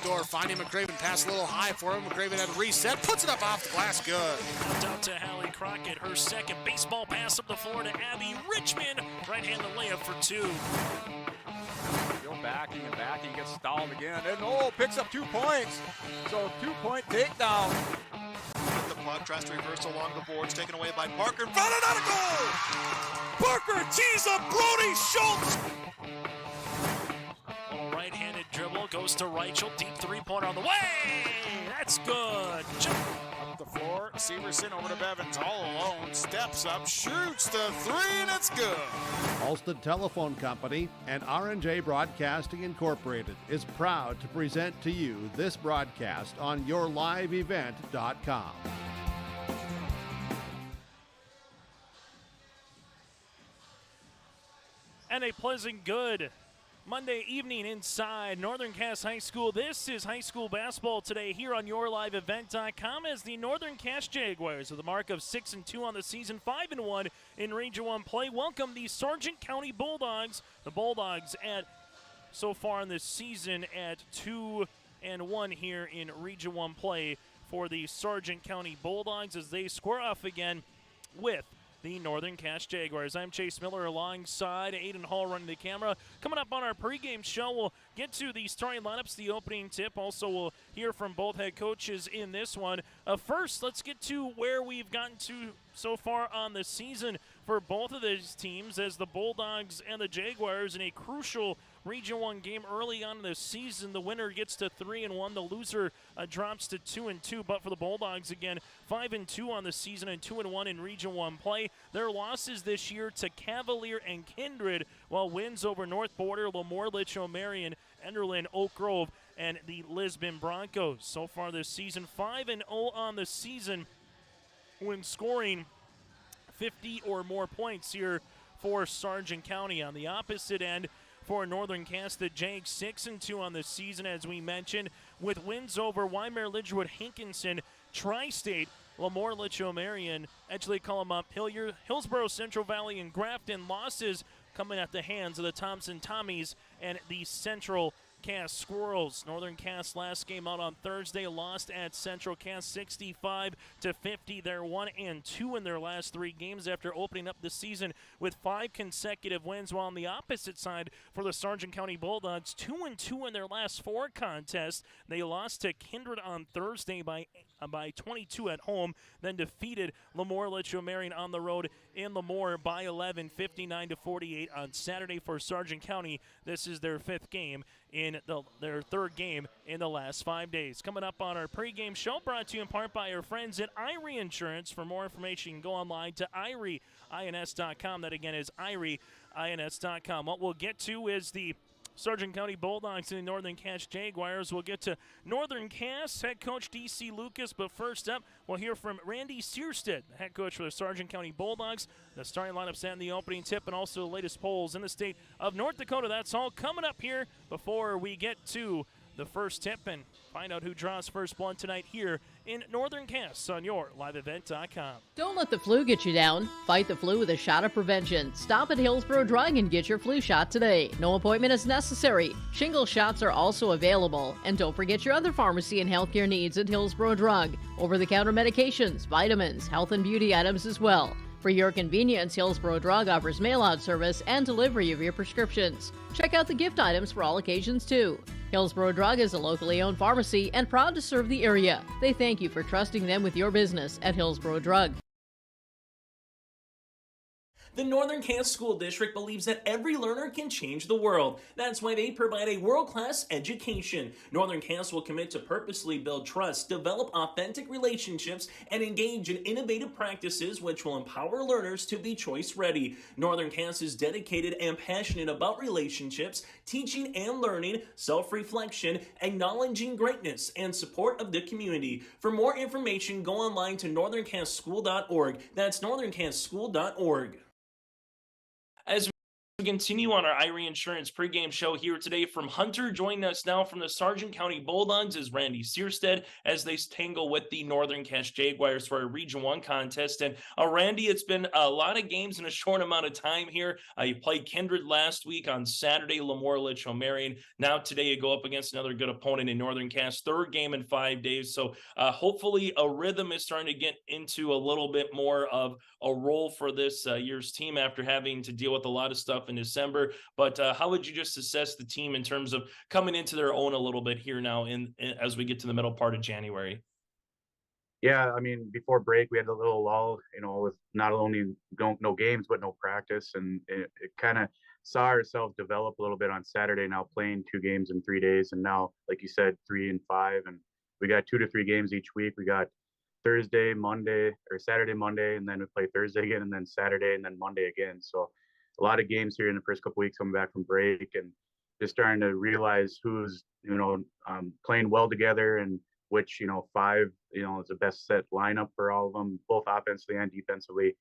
door, finding McCraven, pass a little high for him. McCraven at a reset, puts it up off the glass, good. Down to Hallie Crockett, her second baseball pass up the floor to Abby Richmond. Right-handed layup for two. Go backing and backing, gets stalled again, and picks up 2 points. So 2-point takedown. The puck tries to reverse along the boards, taken away by Parker. In front, another goal! Parker tees up Brody Schultz. Little right-handed dribble, goes to Reichel, deep three-pointer on the way! That's good. Up the floor, Severson over to Bevins, all alone, steps up, shoots the three, and it's good. Alston Telephone Company and R&J Broadcasting Incorporated is proud to present to you this broadcast on yourliveevent.com. And a pleasant good Monday evening inside Northern Cass High School. This is high school basketball today here on yourliveevent.com as the Northern Cass Jaguars with a mark of 6-2 on the season, 5-1 in Region 1 play. Welcome the Sargent County Bulldogs. The Bulldogs so far in this season at 2-1 here in Region 1 play for the Sargent County Bulldogs as they square off again with the Northern Cass Jaguars. I'm Chase Miller alongside Aiden Hall running the camera. Coming up on our pregame show, we'll get to the starting lineups, the opening tip. Also, we'll hear from both head coaches in this one. First, let's get to where we've gotten to so far on the season for both of these teams as the Bulldogs and the Jaguars in a crucial Region 1 game early on in the season. The winner gets to 3-1. The loser drops to 2-2. But for the Bulldogs, again, 5-2 on the season and 2-1 in Region 1 play. Their losses this year to Cavalier and Kindred, while wins over North Border, Lemoore, Litchfield, Marion, Enderlin, Oak Grove, and the Lisbon Broncos. So far this season, 5-0 on the season when scoring 50 or more points here for Sargent County. On the opposite end, for Northern Cass, the Jags 6-2 on the season, as we mentioned, with wins over Wymer, Lidgewood, Hankinson, Tri-State, Lemoore, Litchfield, Marion, Edgeley, Cullum, Hillier, Hillsborough, Central Valley, and Grafton. Losses coming at the hands of the Thompson Tommies and the Central Cass Squirrels. Northern Cass last game out on Thursday lost at Central Cass 65-50. They're 1-2 in their last 3 games after opening up the season with 5 consecutive wins, while on the opposite side for the Sargent County Bulldogs, 2-2 in their last 4 contests. They lost to Kindred on Thursday by 22 at home, then defeated Lemoore, Litchfield, Marion on the road in Lemoore by 11, 59-48 on Saturday for Sargent County. This is their 5th game in their 3rd game in the last 5 days. Coming up on our pregame show, brought to you in part by our friends at Irie Insurance. For more information, you can go online to IRIEINS.com. That again is IRIEINS.com. What we'll get to is the Sargent County Bulldogs and the Northern Cass Jaguars. We'll get to Northern Cass head coach D.C. Lucas, but first up, we'll hear from Randy Searstead, the head coach for the Sargent County Bulldogs, the starting lineups and the opening tip, and also the latest polls in the state of North Dakota. That's all coming up here before we get to the first tip and find out who draws first blood tonight here in Northern Cass on yourliveevent.com. Don't let the flu get you down. Fight the flu with a shot of prevention. Stop at Hillsborough Drug and get your flu shot today. No appointment is necessary. Shingle shots are also available. And don't forget your other pharmacy and healthcare needs at Hillsborough Drug. Over-the-counter medications, vitamins, health and beauty items as well. For your convenience, Hillsborough Drug offers mail-out service and delivery of your prescriptions. Check out the gift items for all occasions, too. Hillsborough Drug is a locally owned pharmacy and proud to serve the area. They thank you for trusting them with your business at Hillsborough Drug. The Northern Cass School District believes that every learner can change the world. That's why they provide a world-class education. Northern Cass will commit to purposely build trust, develop authentic relationships, and engage in innovative practices which will empower learners to be choice-ready. Northern Cass is dedicated and passionate about relationships, teaching and learning, self-reflection, acknowledging greatness, and support of the community. For more information, go online to northerncasschool.org. That's northerncasschool.org. As we Continue on our Irie Insurance pregame show here today from Hunter. Joining us now from the Sargent County Bulldogs is Randy Searstead as they tangle with the Northern Cache Jaguars for a Region 1 contest. And Randy, it's been a lot of games in a short amount of time here. You played Kindred last week on Saturday, Lemoore Lich O'Marion. Now today you go up against another good opponent in Northern Cache, third game in 5 days. So hopefully a rhythm is starting to get into a little bit more of a role for this year's team after having to deal with a lot of stuff in December. But how would you just assess the team in terms of coming into their own a little bit here now as we get to the middle part of January? Yeah, I mean, before break, we had a little lull, with not only no games, but no practice. And it kind of saw ourselves develop a little bit on Saturday, now playing 2 games in 3 days. And now, like you said, 3 and 5. And we got 2 to 3 games each week. We got Thursday, Monday, or Saturday, Monday, and then we play Thursday again, and then Saturday, and then Monday again. So a lot of games here in the first couple weeks coming back from break, and just starting to realize who's, playing well together, and which, 5, is the best set lineup for all of them, both offensively and defensively.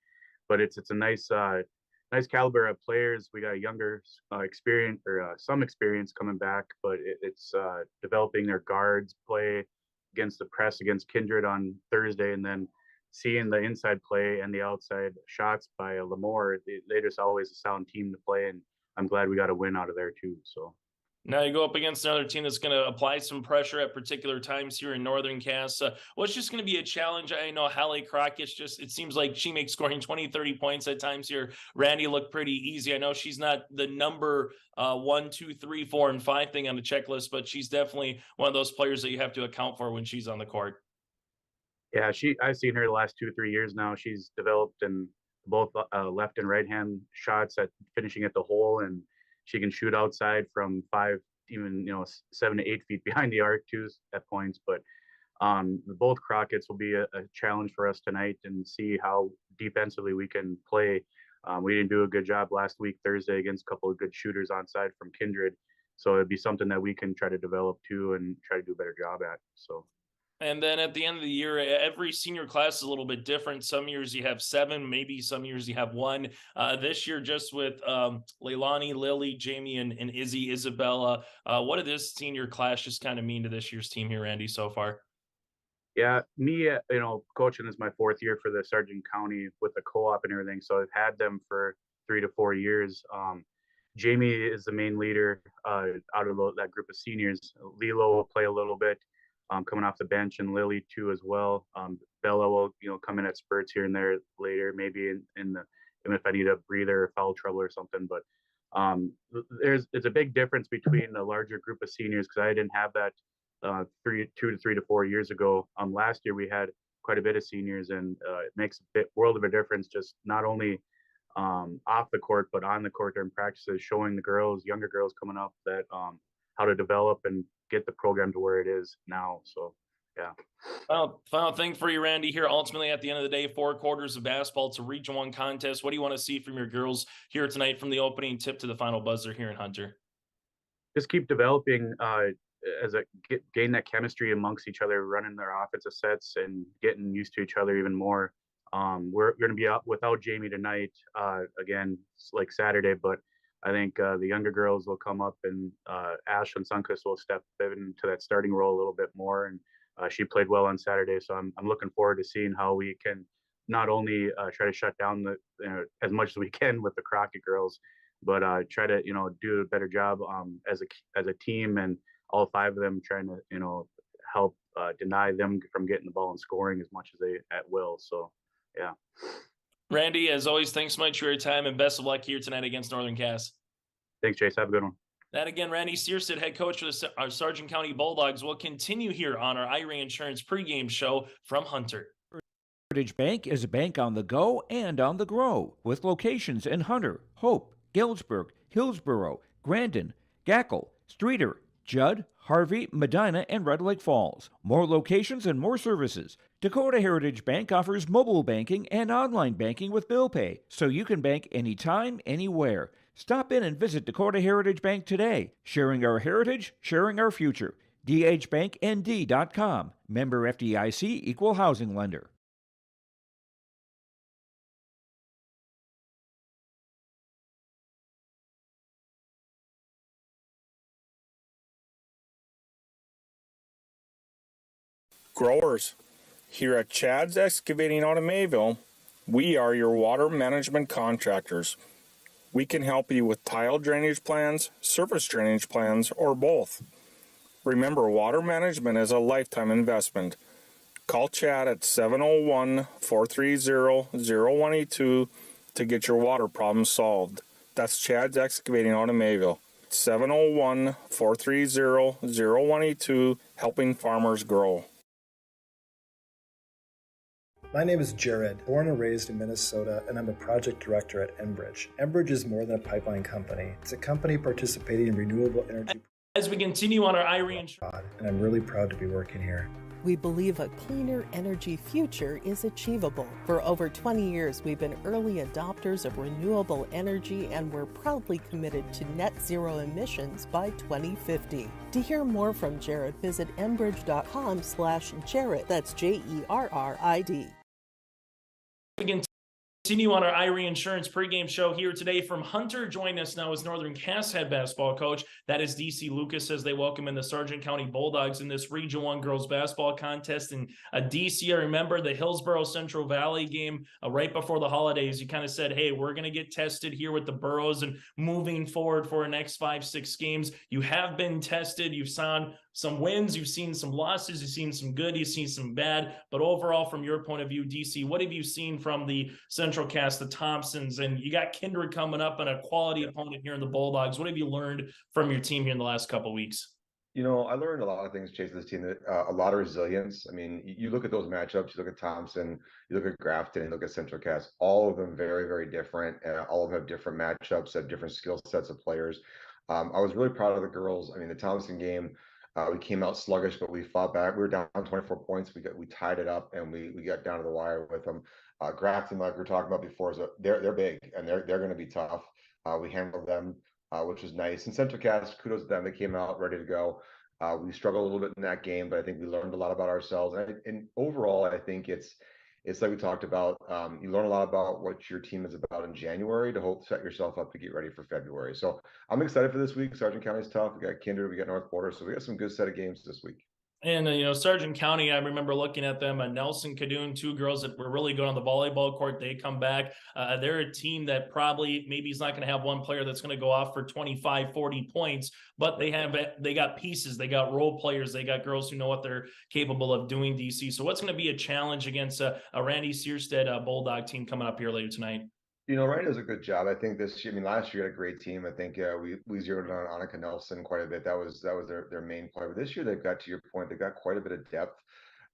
But it's a nice caliber of players. We got a younger experience, or some experience coming back, but it's developing their guards play against the press against Kindred on Thursday, and then seeing the inside play and the outside shots by Lemoore. They're just always a sound team to play, and I'm glad we got a win out of there too. So now you go up against another team that's going to apply some pressure at particular times here in Northern Cass. What's just going to be a challenge? I know Hallie Crockett's it seems like she makes scoring 20, 30 points at times here. Randy looked pretty easy. I know she's not the number 1, 2, 3, 4, and 5 thing on the checklist, but she's definitely one of those players that you have to account for when she's on the court. Yeah, I've seen her the last 2 or 3 years now. She's developed in both left and right hand shots at finishing at the hole, and she can shoot outside from 5, even 7 to 8 feet behind the arc too at points. But both Crockett's will be a challenge for us tonight, and see how defensively we can play. We didn't do a good job last week Thursday against a couple of good shooters on side from Kindred, so it'd be something that we can try to develop too and try to do a better job at. So. And then at the end of the year, every senior class is a little bit different. Some years you have 7, maybe some years you have 1. This year, just with Leilani, Lily, Jamie, and Izzy, Isabella, what did this senior class just kind of mean to this year's team here, Randy, so far? Yeah, me, coaching is my 4th year for the Sargent County with the co-op and everything. So I've had them for 3 to 4 years. Jamie is the main leader out of that group of seniors. Lilo will play a little bit. Coming off the bench, and Lily too as well. Bella will, come in at spurts here and there later, maybe if I need a breather or foul trouble or something. But it's a big difference between a larger group of seniors, because I didn't have that 2 to 3 to 4 years ago. Last year we had quite a bit of seniors, and it makes a world of a difference, just not only off the court, but on the court during practices, showing the younger girls coming up that how to develop and get the program to where it is now. So yeah. Final thing for you, Randy, here. Ultimately, at the end of the day, 4 quarters of basketball. It's a Region 1 contest. What do you want to see from your girls here tonight, from the opening tip to the final buzzer here in Hunter? Just keep developing gain that chemistry amongst each other, running their offensive sets and getting used to each other even more. We're going to be out without Jamie tonight, again, like Saturday, but I think the younger girls will come up, and Ash and Sunquist will step into that starting role a little bit more. And she played well on Saturday, so I'm looking forward to seeing how we can not only try to shut down as much as we can with the Crockett girls, but try to do a better job as a team, and all 5 of them trying to help deny them from getting the ball and scoring as much as they at will. So yeah. Randy, as always, thanks so much for your time, and best of luck here tonight against Northern Cass. Thanks, Chase. Have a good one. That again, Randy Searstead, head coach for our Sargent County Bulldogs, will continue here on our Irie Insurance pregame show from Hunter. Heritage Bank is a bank on the go and on the grow, with locations in Hunter, Hope, Galesburg, Hillsborough, Grandin, Gackle, Streeter, Judd, Harvey, Medina, and Red Lake Falls. More locations and more services. Dakota Heritage Bank offers mobile banking and online banking with bill pay, so you can bank anytime, anywhere. Stop in and visit Dakota Heritage Bank today. Sharing our heritage, sharing our future. dhbanknd.com. Member FDIC, Equal Housing Lender. Growers, here at Chad's Excavating out of Mayville, we are your water management contractors. We can help you with tile drainage plans, surface drainage plans, or both. Remember, water management is a lifetime investment. Call Chad at 701-430-0182 to get your water problems solved. That's Chad's Excavating out of Mayville. 701-430-0182, helping farmers grow. My name is Jared, born and raised in Minnesota, and I'm a project director at Enbridge. Enbridge is more than a pipeline company. It's a company participating in renewable energy. As we continue on our Irene, and I'm really proud to be working here. We believe a cleaner energy future is achievable. For over 20 years, we've been early adopters of renewable energy, and we're proudly committed to net zero emissions by 2050. To hear more from Jared, visit enbridge.com/Jared. That's JERRID. We continue on our Irie Insurance pregame show here today from Hunter. Joining us now is Northern Cass head basketball coach. That is DC Lucas, as they welcome in the Sargent County Bulldogs in this Region 1 girls basketball contest. And DC, I remember the Hillsborough Central Valley game right before the holidays. You kind of said, hey, we're going to get tested here with the Burros and moving forward for the next 5-6 games. You have been tested. You've seen some wins, you've seen some losses, you've seen some good, you've seen some bad. But overall, from your point of view, DC, what have you seen from the Central Cast, the Thompsons, and you got Kindred coming up and a quality opponent here in the Bulldogs? What have you learned from your team here in the last couple of weeks? You know, I learned a lot of things chasing this team, a lot of resilience. I mean, you look at those matchups, you look at Thompson, you look at Grafton, you look at Central Cast, all of them very, very different. All of them have different matchups, have different skill sets of players. I was really proud of the girls. I mean, the Thompson game, we came out sluggish, but we fought back. We were down 24 points. We tied it up, and we got down to the wire with them. Grafton, like we were talking about before, they're big, and they're going to be tough. We handled them, which was nice. And Central Cast, kudos to them. They came out ready to go. We struggled a little bit in that game, but I think we learned a lot about ourselves. And overall, I think it's like we talked about. You learn a lot about what your team is about in January to set yourself up to get ready for February. So I'm excited for this week. Sargent County's tough. We got Kindred, we got North Border, so we got some good set of games this week. And, Sargent County, I remember looking at them, Nelson Cadoon, two girls that were really good on the volleyball court. They come back. They're a team that probably maybe is not going to have one player that's going to go off for 25, 40 points, but they got pieces. They got role players. They got girls who know what they're capable of doing, DC. So what's going to be a challenge against a Randy Searstead Bulldog team coming up here later tonight? You know, Ryan does a good job. I think this year, last year we had a great team. I think we zeroed in on Annika Nelson quite a bit. That was their main player. But this year they've got, to your point, they've got quite a bit of depth.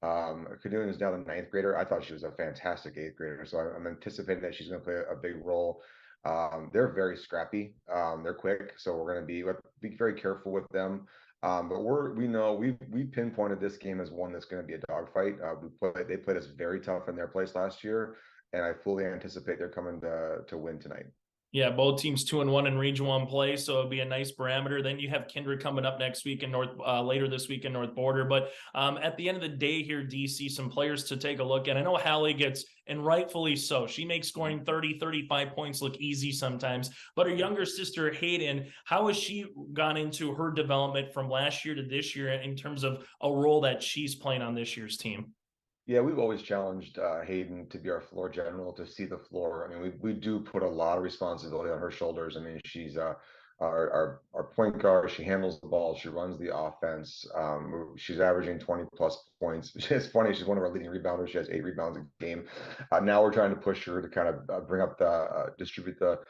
Cadoon is now the 9th grader. I thought she was a fantastic 8th grader. So I'm anticipating that she's going to play a big role. They're very scrappy. They're quick. So we're going to be very careful with them. But we pinpointed this game as one that's going to be a dogfight. They played us very tough in their place last year. And I fully anticipate they're coming to win tonight. Yeah, both teams 2-1 in Region 1 play, so it'll be a nice parameter. Then you have Kindred coming up next week in later this week in North Border. But at the end of the day here, DC, some players to take a look at. I know Hallie gets, and rightfully so, she makes scoring 30, 35 points look easy sometimes. But her younger sister, Hayden, how has she gone into her development from last year to this year in terms of a role that she's playing on this year's team? Yeah, we've always challenged Hayden to be our floor general, to see the floor. I mean, we do put a lot of responsibility on her shoulders. I mean, she's our point guard. She handles the ball. She runs the offense. She's averaging 20 plus points. It's funny. She's one of our leading rebounders. She has 8 rebounds a game. Now we're trying to push her to kind of bring up distribute the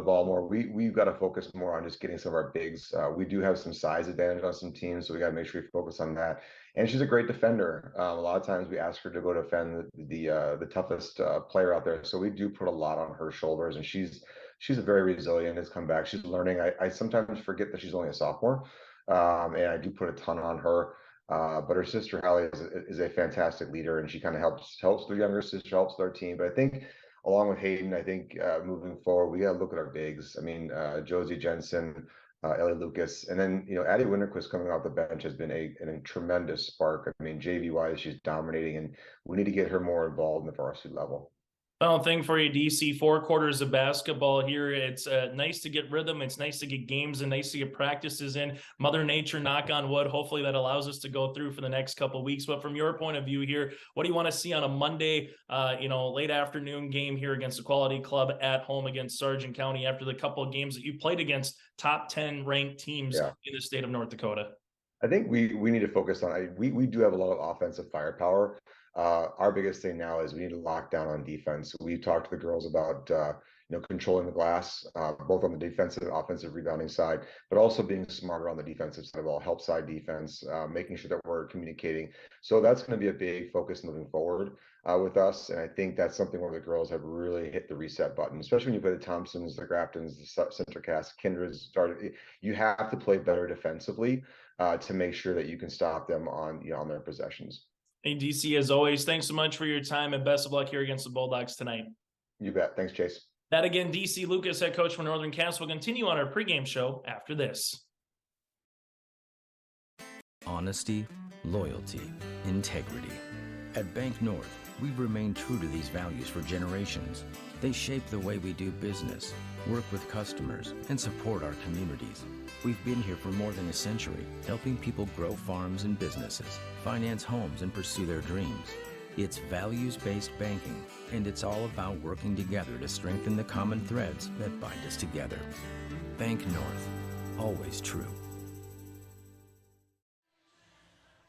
ball more. We've got to focus more on just getting some of our bigs. We do have some size advantage on some teams, so we got to make sure we focus on that. And she's a great defender. A lot of times we ask her to go defend the toughest player out there. So we do put a lot on her shoulders, and she's a very resilient. Has come back. She's learning. I sometimes forget that she's only a sophomore, and I do put a ton on her. But her sister Hallie is a fantastic leader, and she kind of helps the younger sister, helps their team. But I think, along with Hayden, I think moving forward, we got to look at our bigs. I mean, Josie Jensen, Ellie Lucas, and then Addie Winterquist coming off the bench has been a tremendous spark. I mean, JV wise, she's dominating, and we need to get her more involved in the varsity level. Final thing for you, DC, 4 quarters of basketball here. It's nice to get rhythm. It's nice to get games and nice to get practices in. Mother Nature, knock on wood. Hopefully that allows us to go through for the next couple of weeks. But from your point of view here, what do you want to see on a Monday, late afternoon game here against a quality club at home against Sargent County after the couple of games that you played against top 10 ranked teams in the state of North Dakota? I think we need to focus on, we do have a lot of offensive firepower. Our biggest thing now is we need to lock down on defense. We talked to the girls about controlling the glass, both on the defensive and offensive rebounding side, but also being smarter on the defensive side of all, help side defense, making sure that we're communicating. So that's going to be a big focus moving forward with us. And I think that's something where the girls have really hit the reset button, especially when you play the Thompsons, the Graptons, the Centracast, Kindra's started. You have to play better defensively to make sure that you can stop them on their possessions. Hey, DC, as always, thanks so much for your time and best of luck here against the Bulldogs tonight. You bet. Thanks, Chase. That again, DC Lucas, head coach for Northern Cass, will continue on our pregame show after this. Honesty, loyalty, integrity. At Bank North, we've remained true to these values for generations. They shape the way we do business, work with customers, and support our communities. We've been here for more than a century, helping people grow farms and businesses, finance homes, and pursue their dreams. It's values-based banking, and it's all about working together to strengthen the common threads that bind us together. Bank North, always true.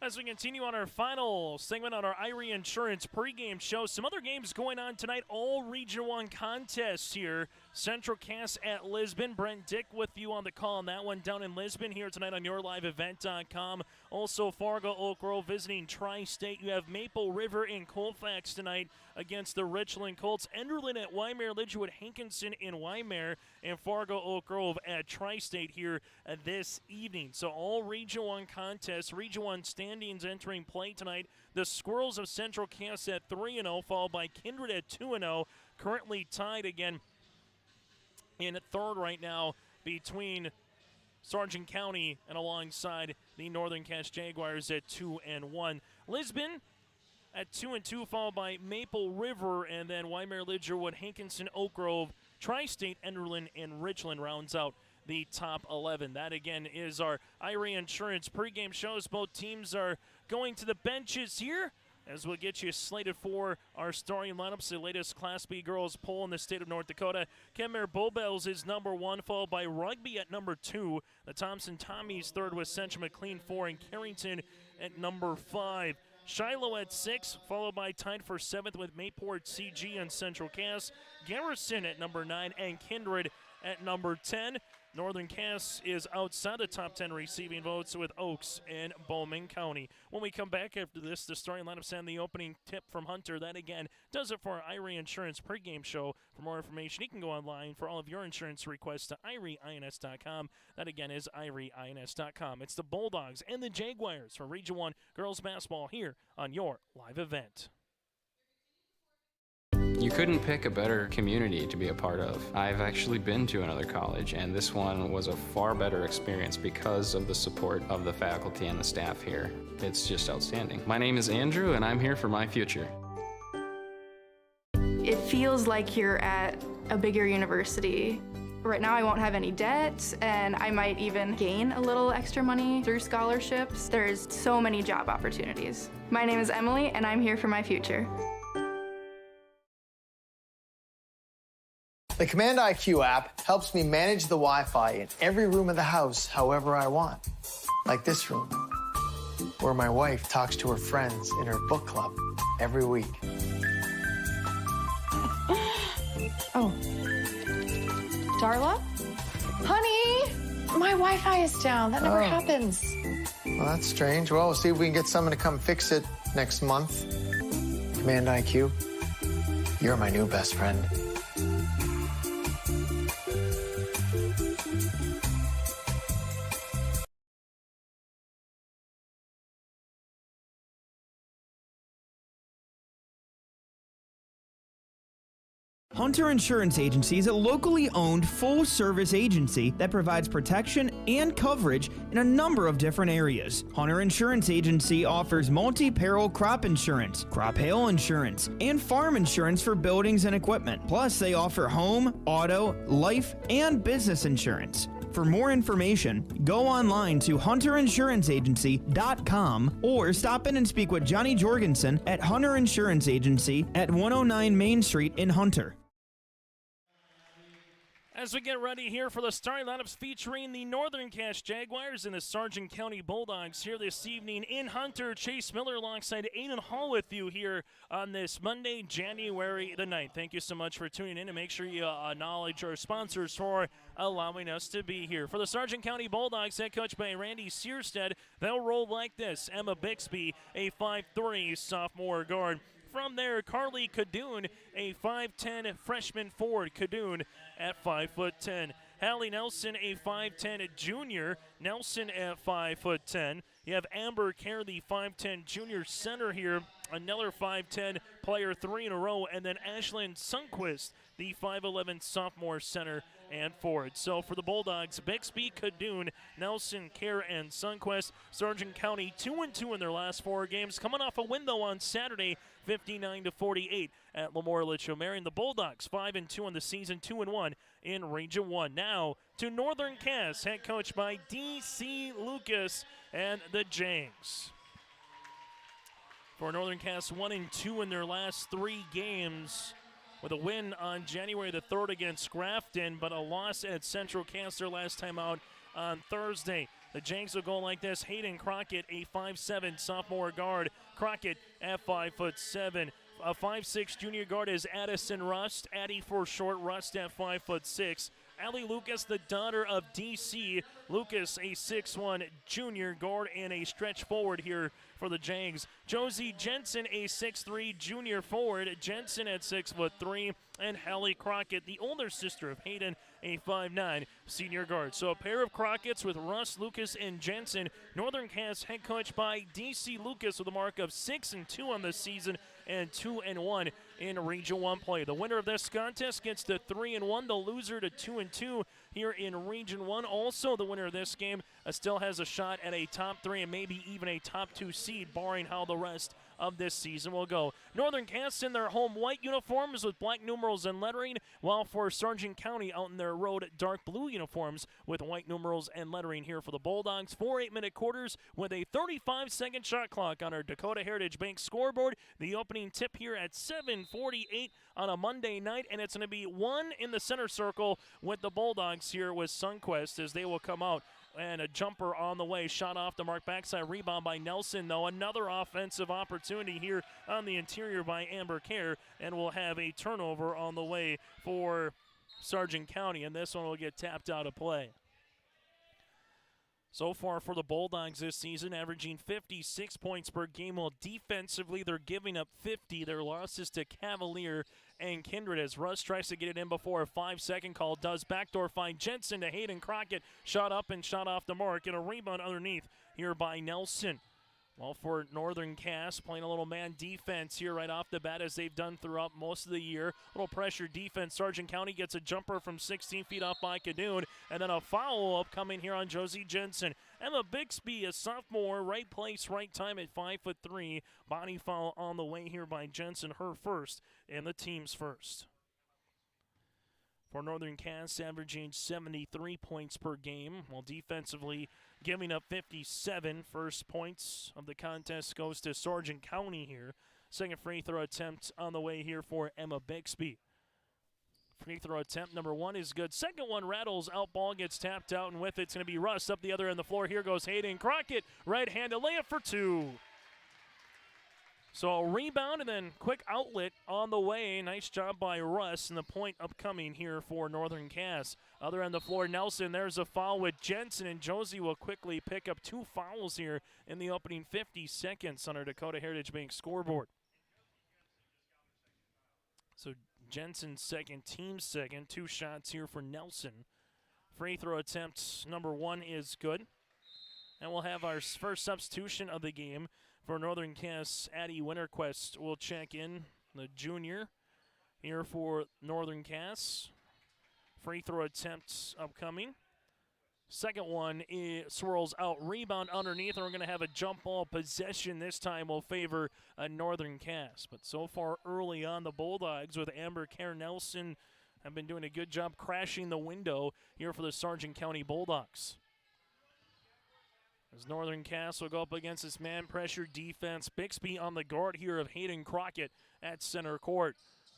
As we continue on our final segment on our Irie Insurance pregame show, some other games going on tonight, all Region 1 contests here. Central Cass at Lisbon. Brent Dick with you on the call on that one down in Lisbon here tonight on yourliveevent.com. Also, Fargo Oak Grove visiting Tri-State. You have Maple River and Colfax tonight against the Richland Colts. Enderlin at Wymer, Lidgewood Hankinson in Wymer, and Fargo Oak Grove at Tri-State here this evening. So all Region 1 contests, Region 1 standings entering play tonight. The Squirrels of Central Cass at 3-0, followed by Kindred at 2-0. Currently tied again in third right now between Sargent County and alongside the Northern Cass Jaguars at 2-1. Lisbon at 2-2, followed by Maple River, and then Wymer, Lidgerwood, Hankinson, Oak Grove, Tri-State, Enderlin, and Richland rounds out the top 11. That again is our Irie Insurance pregame shows. Both teams are going to the benches here as we'll get you slated for our starting lineups. The latest Class B girls poll in the state of North Dakota. Kenmare Bowbells is number 1, followed by Rugby at number 2. The Thompson Tommies third with Central McLean 4, and Carrington at number 5. Shiloh at 6, followed by tied for 7th with Mayport CG and Central Cass. Garrison at number 9, and Kindred at number 10. Northern Cass is outside the top 10 receiving votes with Oaks and Bowman County. When we come back after this, the starting lineups and the opening tip from Hunter. That again does it for our Irie Insurance pregame show. For more information, you can go online for all of your insurance requests to IrieINS.com. That again is IrieINS.com. It's the Bulldogs and the Jaguars for Region 1 girls basketball here on your live event. You couldn't pick a better community to be a part of. I've actually been to another college, and this one was a far better experience because of the support of the faculty and the staff here. It's just outstanding. My name is Andrew, and I'm here for my future. It feels like you're at a bigger university. Right now I won't have any debt, and I might even gain a little extra money through scholarships. There's so many job opportunities. My name is Emily, and I'm here for my future. The Command IQ app helps me manage the Wi-Fi in every room of the house however I want. Like this room, where my wife talks to her friends in her book club every week. Oh. Darla? Honey! My Wi-Fi is down. That never happens. Well, that's strange. Well, we'll see if we can get someone to come fix it next month. Command IQ, you're my new best friend. Hunter Insurance Agency is a locally owned full-service agency that provides protection and coverage in a number of different areas. Hunter Insurance Agency offers multi-peril crop insurance, crop hail insurance, and farm insurance for buildings and equipment. Plus, they offer home, auto, life, and business insurance. For more information, go online to hunterinsuranceagency.com or stop in and speak with Johnny Jorgensen at Hunter Insurance Agency at 109 Main Street in Hunter. As we get ready here for the starting lineups featuring the Northern Cache Jaguars and the Sargent County Bulldogs here this evening in Hunter, Chase Miller alongside Aiden Hall with you here on this Monday, January the 9th. Thank you so much for tuning in, and make sure you acknowledge our sponsors for allowing us to be here. For the Sargent County Bulldogs, head coached by Randy Searstead, they'll roll like this. Emma Bixby, a 5'3" sophomore guard. From there, Carly Cadoon, a 5'10" freshman forward. Cadoon at 5'10". Hallie Nelson, a 5'10" junior. Nelson at 5'10". You have Amber Kerr, the 5'10" junior center here. Another 5'10" player, 3 in a row. And then Ashlyn Sundquist, the 5'11" sophomore center and forward. So for the Bulldogs, Bixby, Cadoon, Nelson, Kerr, and Sundquist. Sargent County 2-2 in their last 4 games. Coming off a win, though, on Saturday, 59-48 at Memorial Litchfield Marion. The Bulldogs 5-2 on the season, 2-1 in Region 1. Now to Northern Cass, head coached by D.C. Lucas and the Jangs. For Northern Cass, 1-2 in their last 3 games, with a win on January the 3rd against Grafton, but a loss at Central Cass their last time out on Thursday. The Janks will go like this. Hayden Crockett, a 5'7" sophomore guard. Crockett at 5'7". A 5'6" junior guard is Addison Rust. Addie for short, Rust at 5'6". Allie Lucas, the daughter of D.C. Lucas, a 6'1" junior guard and a stretch forward here for the Jags. Josie Jensen, a 6'3" junior forward. Jensen at 6'3". And Hallie Crockett, the older sister of Hayden, a 5'9" senior guard. So a pair of Crockett's with Russ, Lucas, and Jensen. Northern Cass head coached by D.C. Lucas with a mark of 6-2 on the season and 2-1 in Region 1 play. The winner of this contest gets to 3-1. The loser to 2-2 here in Region 1. Also, the winner of this game still has a shot at a top 3 and maybe even a top 2 seed, barring how the rest of this season will go. Northern Cass in their home white uniforms with black numerals and lettering, while for Sargent County out in their road dark blue uniforms with white numerals and lettering here for the Bulldogs. 4 8-minute quarters with a 35-second shot clock on our Dakota Heritage Bank scoreboard. The opening tip here at 7:48 on a Monday night, and it's going to be 1 in the center circle with the Bulldogs here with Sundquist as they will come out. And a jumper on the way, shot off the mark, backside rebound by Nelson, though. Another offensive opportunity here on the interior by Amber Kerr, and we'll have a turnover on the way for Sargent County, and this one will get tapped out of play. So far for the Bulldogs this season, averaging 56 points per game, while defensively they're giving up 50. Their losses to Cavalier and Kindred as Russ tries to get it in before a 5-second call. Does backdoor find Jensen to Hayden Crockett. Shot up and shot off the mark, and a rebound underneath here by Nelson. Well, for Northern Cass, playing a little man defense here right off the bat as they've done throughout most of the year. A little pressure defense. Sargent County gets a jumper from 16 feet off by Cadoon, and then a follow-up coming here on Josie Jensen. Emma Bixby, a sophomore, right place, right time at 5'3". Body foul on the way here by Jensen, her first, and the team's first. For Northern Cass, averaging 73 points per game, while defensively giving up 57. First points of the contest goes to Sargent County here. Second free throw attempt on the way here for Emma Bixby. Free throw attempt number 1 is good. Second one rattles out, ball gets tapped out, and with it's going to be Russ up the other end of the floor. Here goes Hayden Crockett, right-handed layup for 2. So a rebound and then quick outlet on the way. Nice job by Russ, and the point upcoming here for Northern Cass. Other end of the floor, Nelson. There's a foul with Jensen, and Josie will quickly pick up 2 fouls here in the opening 50 seconds on our Dakota Heritage Bank scoreboard. So Jensen's second, team second. 2 shots here for Nelson. Free throw attempt number 1 is good. And we'll have our first substitution of the game. For Northern Cass, Addie Winterquist will check in, the junior. here for Northern Cass. Free throw attempts upcoming. Second one swirls out, rebound underneath, and we're going to have a jump ball possession. This time will favor a Northern Cass. But so far early on, the Bulldogs with Amber Kerr Nelson have been doing a good job crashing the window here for the Sargent County Bulldogs. As Northern Cass will go up against this man pressure defense. Bixby on the guard here of Hayden Crockett at center court.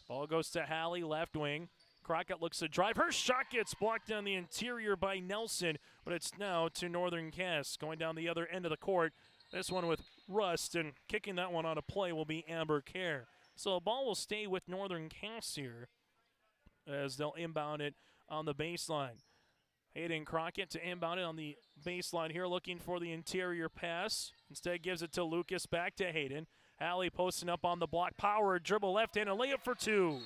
Ball goes to Hallie, left wing. Crockett looks to drive. Her shot gets blocked down the interior by Nelson, but it's now to Northern Cass. Going down the other end of the court. This one with Rust, and kicking that one on a play will be Amber Kerr. So the ball will stay with Northern Cass here as they'll inbound it on the baseline. Hayden Crockett to inbound it on the baseline here, looking for the interior pass. Instead gives it to Lucas, back to Hayden. Hallie posting up on the block. Power dribble left hand, a layup for two.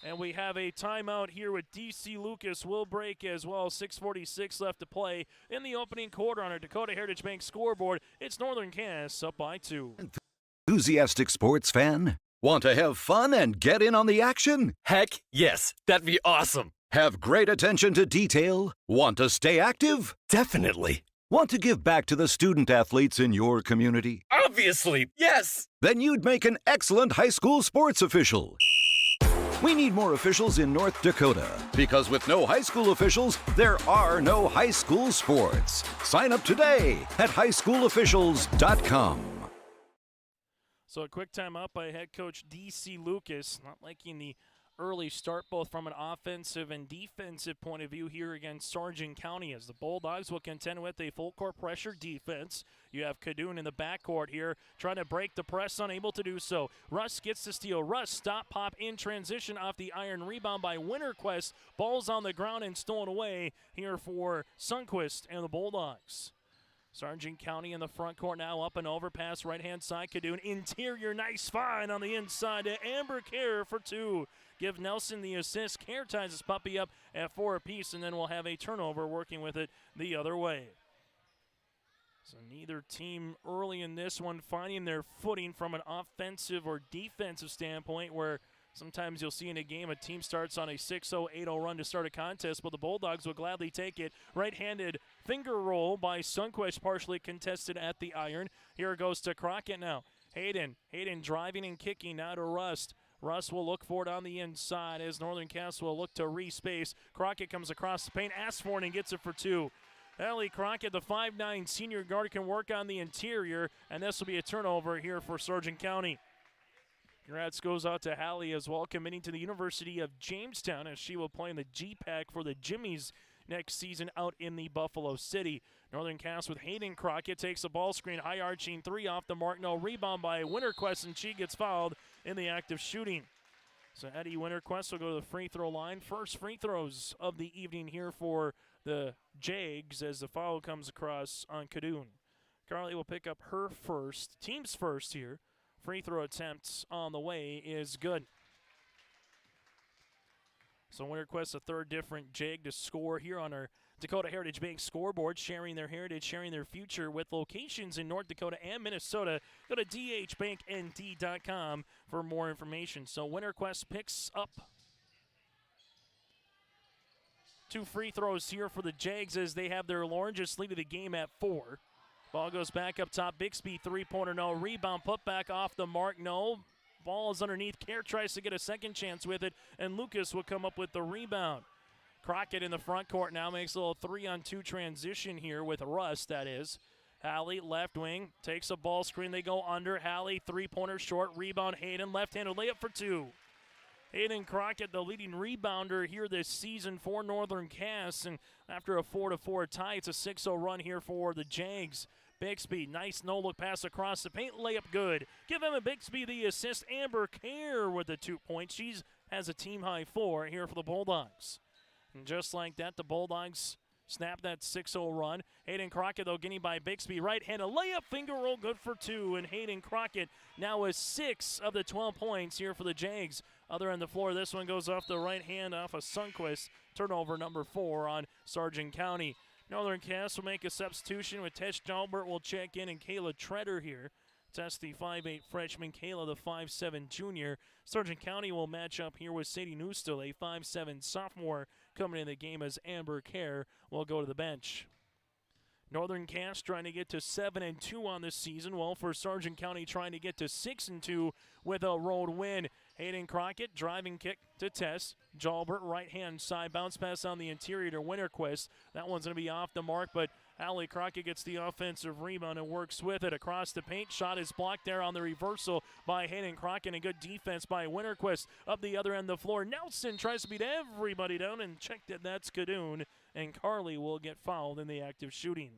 And we have a timeout here with DC Lucas. Will break as well. 6:46 left to play in the opening quarter on our Dakota Heritage Bank scoreboard. It's Northern Cass up by 2. Enthusiastic sports fan? Want to have fun and get in on the action? Heck, yes. That'd be awesome. Have great attention to detail? Want to stay active? Definitely. Want to give back to the student athletes in your community? Obviously, yes. Then you'd make an excellent high school sports official. We need more officials in North Dakota, because with no high school officials, there are no high school sports. Sign up today at highschoolofficials.com. So a quick timeout by head coach DC Lucas, not liking the early start both from an offensive and defensive point of view here against Sargent County, as the Bulldogs will contend with a full court pressure defense. You have Cadoon in the backcourt here trying to break the press, unable to do so. Russ gets the steal. Russ stop pop in transition off the iron, rebound by Winterquist. Ball's on the ground and stolen away here for Sundquist and the Bulldogs. Sargent County in the front court now, up and over, pass right-hand side. Cadoon interior, nice find on the inside to Amber Kerr for two. Give Nelson the assist. Kerr ties this puppy up at 4 apiece, and then we'll have a turnover working with it the other way. So neither team early in this one finding their footing from an offensive or defensive standpoint, where sometimes you'll see in a game a team starts on a 6-0, 8-0 run to start a contest, but the Bulldogs will gladly take it. Right-handed finger roll by Sundquist, partially contested at the iron. Here it goes to Crockett now. Hayden driving and kicking now to Rust. Russ will look for it on the inside as Northern Cass will look to respace. Crockett comes across the paint, asks for it, and gets it for two. Ellie Crockett, the 5'9 senior guard, can work on the interior, and this will be a turnover here for Sargent County. Congrats goes out to Hallie as well, committing to the University of Jamestown, as she will play in the G-Pack for the Jimmies next season out in the Buffalo City. Northern Cass with Hayden Crockett takes a ball screen, high arching three off the mark. No rebound by Winterquist, and she gets fouled in the act of shooting. So Eddie Winterquist will go to the free throw line. First free throws of the evening here for the Jags as the foul comes across on Cadoon. Carly will pick up her first, team's first here. Free throw attempts on the way is good. So Winterquist, a third different Jag to score here on our Dakota Heritage Bank scoreboard, sharing their heritage, sharing their future with locations in North Dakota and Minnesota. Go to dhbanknd.com for more information. So Winterquist picks up 2 free throws here for the Jags as they have their largest lead of the game at 4. Ball goes back up top. Bixby three-pointer, no. Rebound put back off the mark, no. Ball is underneath. Kerr tries to get a second chance with it, and Lucas will come up with the rebound. Crockett in the front court now makes a little 3-on-2 transition here with Russ, that is. Hallie, left wing, takes a ball screen. They go under. Hallie, three-pointer short. Rebound, Hayden, left-handed layup for two. Hayden Crockett, the leading rebounder here this season for Northern Cass, and after a 4-4 tie, it's a 6-0 run here for the Jags. Bixby, nice no-look pass across the paint, layup good. Give Emma Bixby the assist. Amber Kerr with the 2 points. She has a team-high 4 here for the Bulldogs. And just like that, the Bulldogs snap that 6-0 run. Hayden Crockett, though, getting by Bixby. Right-handed layup, finger roll, good for 2. And Hayden Crockett now with 6 of the 12 points here for the Jags. Other end of the floor, this one goes off the right hand off of Sundquist. Turnover number 4 on Sargent County. Northern Cass will make a substitution with Tesh Dalbert will check in, and Kayla Treader here Tess, the 5'8 freshman, Kayla, the 5'7 junior. Sargent County will match up here with Sadie Newstill, a 5'7 sophomore, coming in the game as Amber Kerr will go to the bench. Northern Cass trying to get to 7-2 on this season, while for Sargent County trying to get to 6-2 with a road win. Hayden Crockett, driving kick to Tess. Jalbert, right-hand side, bounce pass on the interior to Winterquist. That one's going to be off the mark, but Allie Crockett gets the offensive rebound and works with it. Across the paint, shot is blocked there on the reversal by Hayden Crockett, and good defense by Winterquist. Up the other end of the floor, Nelson tries to beat everybody down and checked it. That's Cadoon, and Carly will get fouled in the act of shooting.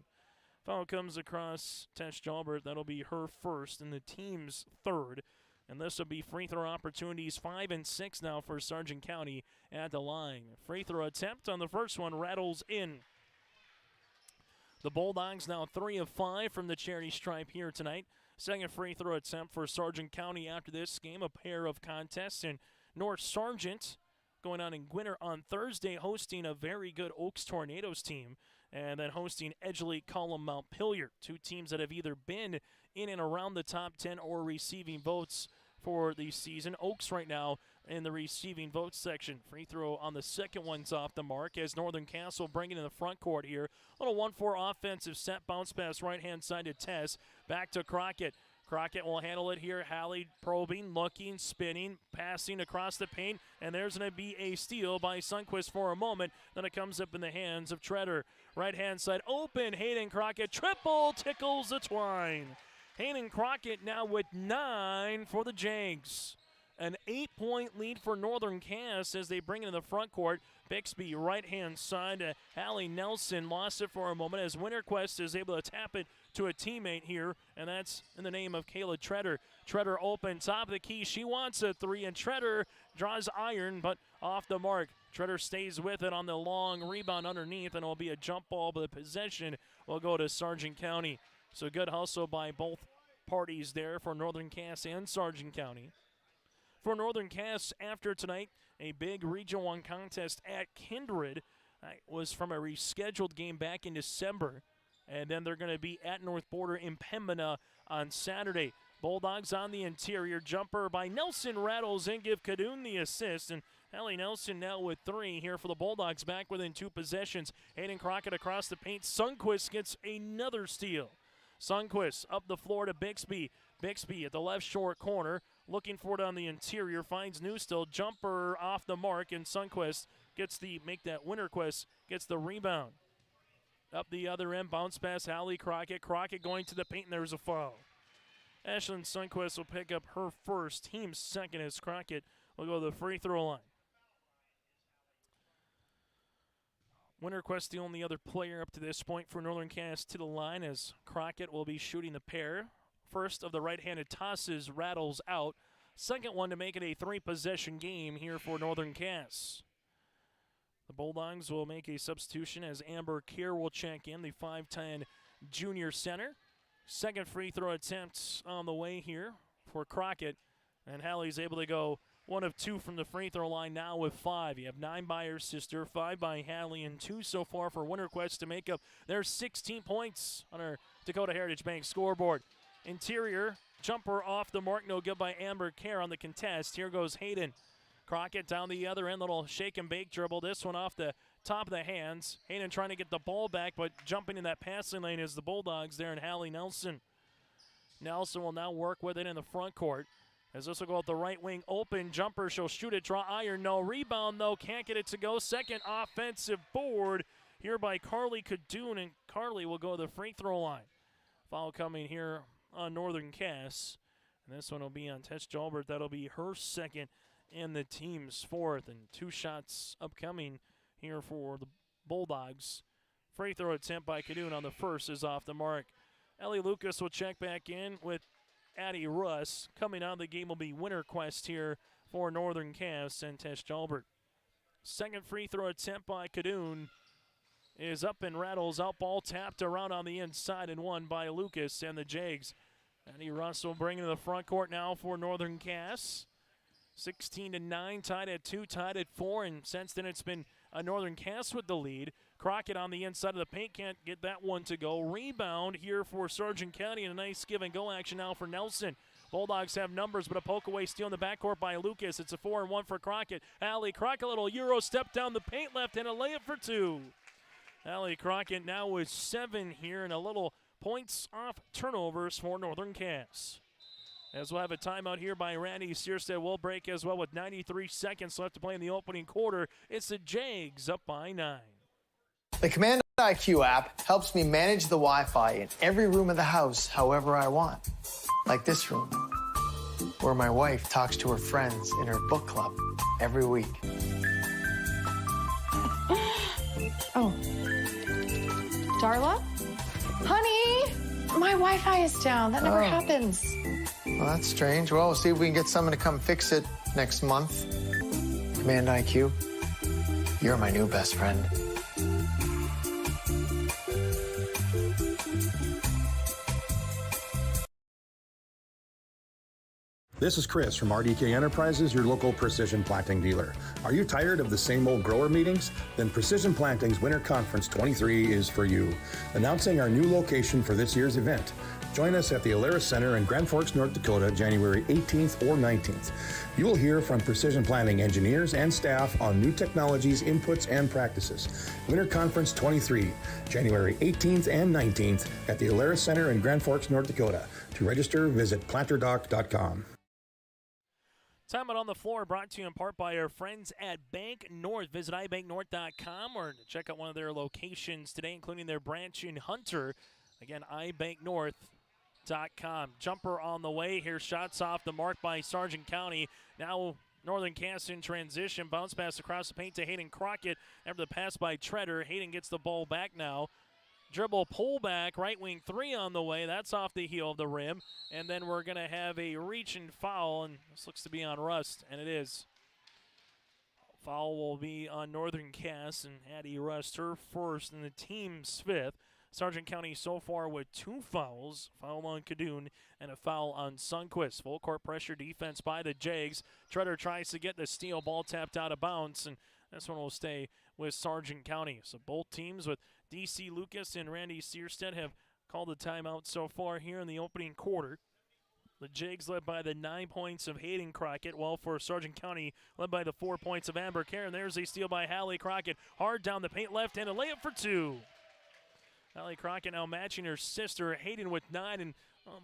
Foul comes across Tess Jalbert. That'll be her first and the team's third. And this will be free throw opportunities 5 and 6 now for Sargent County at the line. Free throw attempt on the first one rattles in. The Bulldogs now 3 of 5 from the charity stripe here tonight. Second free throw attempt for Sargent County after this game. A pair of contests in North Sargent going on in Gwinner on Thursday, hosting a very good Oaks Tornadoes team, and then hosting Edgeley Cullum Montpelier, two teams that have either been in and around the top 10 or receiving votes for the season. Oaks right now in the receiving votes section. Free throw on the second one's off the mark as Northern Castle bringing in the front court here. Little 1-4 offensive set, bounce pass right-hand side to Tess. Back to Crockett. Crockett will handle it here. Hallie probing, looking, spinning, passing across the paint, and there's going to be a steal by Sundquist for a moment. Then it comes up in the hands of Treader. Right-hand side open. Hayden Crockett triple tickles the twine. Hayden Crockett now with 9 for the Jags. An 8-point lead for Northern Cass as they bring it in the front court. Bixby right-hand side. Hallie Nelson lost it for a moment as Winterquist is able to tap it to a teammate here, and that's in the name of Kayla Treader. Treader open, top of the key. She wants a three, and Treader draws iron, but off the mark. Treader stays with it on the long rebound underneath, and it'll be a jump ball, but the possession will go to Sargent County. So good hustle by both parties there for Northern Cass and Sargent County. For Northern Cass, after tonight, a big Region 1 contest at Kindred. That was from a rescheduled game back in December. And then they're going to be at North Border in Pembina on Saturday. Bulldogs on the interior. Jumper by Nelson rattles in, give Cadoon the assist. And Hallie Nelson now with 3 here for the Bulldogs, back within 2 possessions. Hayden Crockett across the paint. Sundquist gets another steal. Sundquist up the floor to Bixby. Bixby at the left short corner, looking for it on the interior, finds Newstill. Jumper off the mark, and Sundquist gets Winterquist gets the rebound. Up the other end, bounce pass, Hallie Crockett. Crockett going to the paint, and there's a foul. Ashlyn Sundquist will pick up her first, team second, as Crockett will go to the free throw line. Winterquist, the only other player up to this point for Northern Cass to the line, as Crockett will be shooting the pair. First of the right-handed tosses rattles out. Second one to make it a 3-possession game here for Northern Cass. The Bulldogs will make a substitution as Amber Kerr will check in, the 5'10 junior center. Second free throw attempt on the way here for Crockett. And Hallie's able to go 1 of 2 from the free throw line now with 5. You have 9 by her sister, 5 by Hallie, and 2 so far for Winterquist to make up their 16 points on our Dakota Heritage Bank scoreboard. Interior, jumper off the mark, no good by Amber Kerr on the contest. Here goes Hayden. Crockett down the other end, little shake and bake dribble. This one off the top of the hands. Hayden trying to get the ball back, but jumping in that passing lane is the Bulldogs there, and Hallie Nelson. Nelson will now work with it in the front court. As this will go at the right wing, open jumper, she'll shoot it, draw iron, no rebound though, can't get it to go. Second offensive board here by Carly Cadoon, and Carly will go to the free throw line. Foul coming here on Northern Cass, and this one will be on Tess Jalbert. That'll be her second and the team's fourth, and 2 shots upcoming here for the Bulldogs. Free throw attempt by Cadoon on the first is off the mark. Ellie Lucas will check back in with Addie Russ. Coming out of the game will be Winterquist here for Northern Cass and Tess Jalbert. Second free throw attempt by Cadoon is up and rattles out. Ball tapped around on the inside and won by Lucas and the Jags. Addie Russ will bring it to the front court now for Northern Cass. 16-9, tied at 2, tied at 4, and since then it's been Northern Cass with the lead. Crockett on the inside of the paint, can't get that one to go. Rebound here for Sargent County, and a nice give-and-go action now for Nelson. Bulldogs have numbers, but a poke away steal in the backcourt by Lucas. It's a 4-and-1 for Crockett. Allie Crockett, a little Euro step down the paint left, and a layup for two. Allie Crockett now with 7 here, and a little points off turnovers for Northern Cass. As we'll have a timeout here by Randy Searstead. We'll break as well with 93 seconds left to play in the opening quarter. It's the Jags up by 9. The Command IQ app helps me manage the Wi-Fi in every room of the house however I want. Like this room, where my wife talks to her friends in her book club every week. Oh. Darla? Honey, my Wi-Fi is down. That never happens. Well, that's strange. Well, we'll see if we can get someone to come fix it next month. Command IQ, you're my new best friend. This is Chris from RDK Enterprises, your local precision planting dealer. Are you tired of the same old grower meetings? Then Precision Planting's Winter Conference 23 is for you. Announcing our new location for this year's event. Join us at the Alaris Center in Grand Forks, North Dakota, January 18th or 19th. You will hear from Precision Planting engineers and staff on new technologies, inputs, and practices. Winter Conference 23, January 18th and 19th at the Alaris Center in Grand Forks, North Dakota. To register, visit planterdoc.com. Timeout on the floor brought to you in part by our friends at Bank North. Visit ibanknorth.com or check out one of their locations today, including their branch in Hunter. Again, ibanknorth.com. Jumper on the way here. Shots off the mark by Sargent County. Now Northern Cass in transition. Bounce pass across the paint to Hayden Crockett. After the pass by Treader, Hayden gets the ball back now. Dribble pullback, right wing 3 on the way. That's off the heel of the rim. And then we're going to have a reach and foul, and this looks to be on Rust, and it is. Foul will be on Northern Cass, and Addie Rust, her first and the team's 5th. Sargent County so far with 2 fouls. Foul on Kadoon and a foul on Sundquist. Full court pressure defense by the Jags. Treader tries to get the steal. Ball tapped out of bounds, and this one will stay with Sargent County. So both teams with DC Lucas and Randy Searstead have called the timeout so far here in the opening quarter. The Jags led by the 9 points of Hayden Crockett, while for Sargent County led by the 4 points of Amber Kerr. And there's a steal by Hallie Crockett. Hard down the paint left and a layup for 2. Hallie Crockett now matching her sister Hayden with 9, and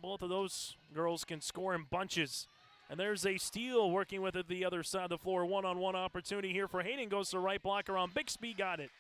both of those girls can score in bunches. And there's a steal working with it the other side of the floor. One-on-one opportunity here for Hayden. Goes to right blocker on Bixby. Got it.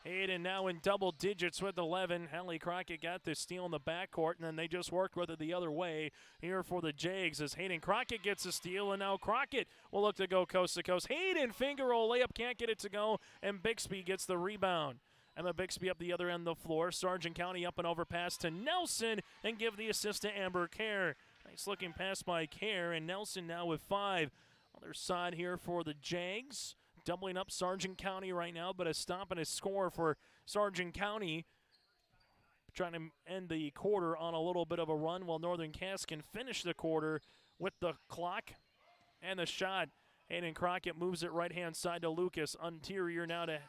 Hayden now in double digits with 11. Hallie Crockett got the steal in the backcourt, and then they just worked with it the other way here for the Jags as Hayden Crockett gets a steal, and now Crockett will look to go coast to coast. Hayden finger roll layup, can't get it to go, and Bixby gets the rebound. Emma Bixby up the other end of the floor. Sargent County up and over pass to Nelson and give the assist to Amber Kerr. Nice looking pass by Kerr, and Nelson now with 5. Other side here for the Jags. Doubling up Sargent County right now, but a stop and a score for Sargent County. Trying to end the quarter on a little bit of a run while Northern Cass can finish the quarter with the clock and the shot. Hayden Crockett moves it right-hand side to Lucas. Interior now to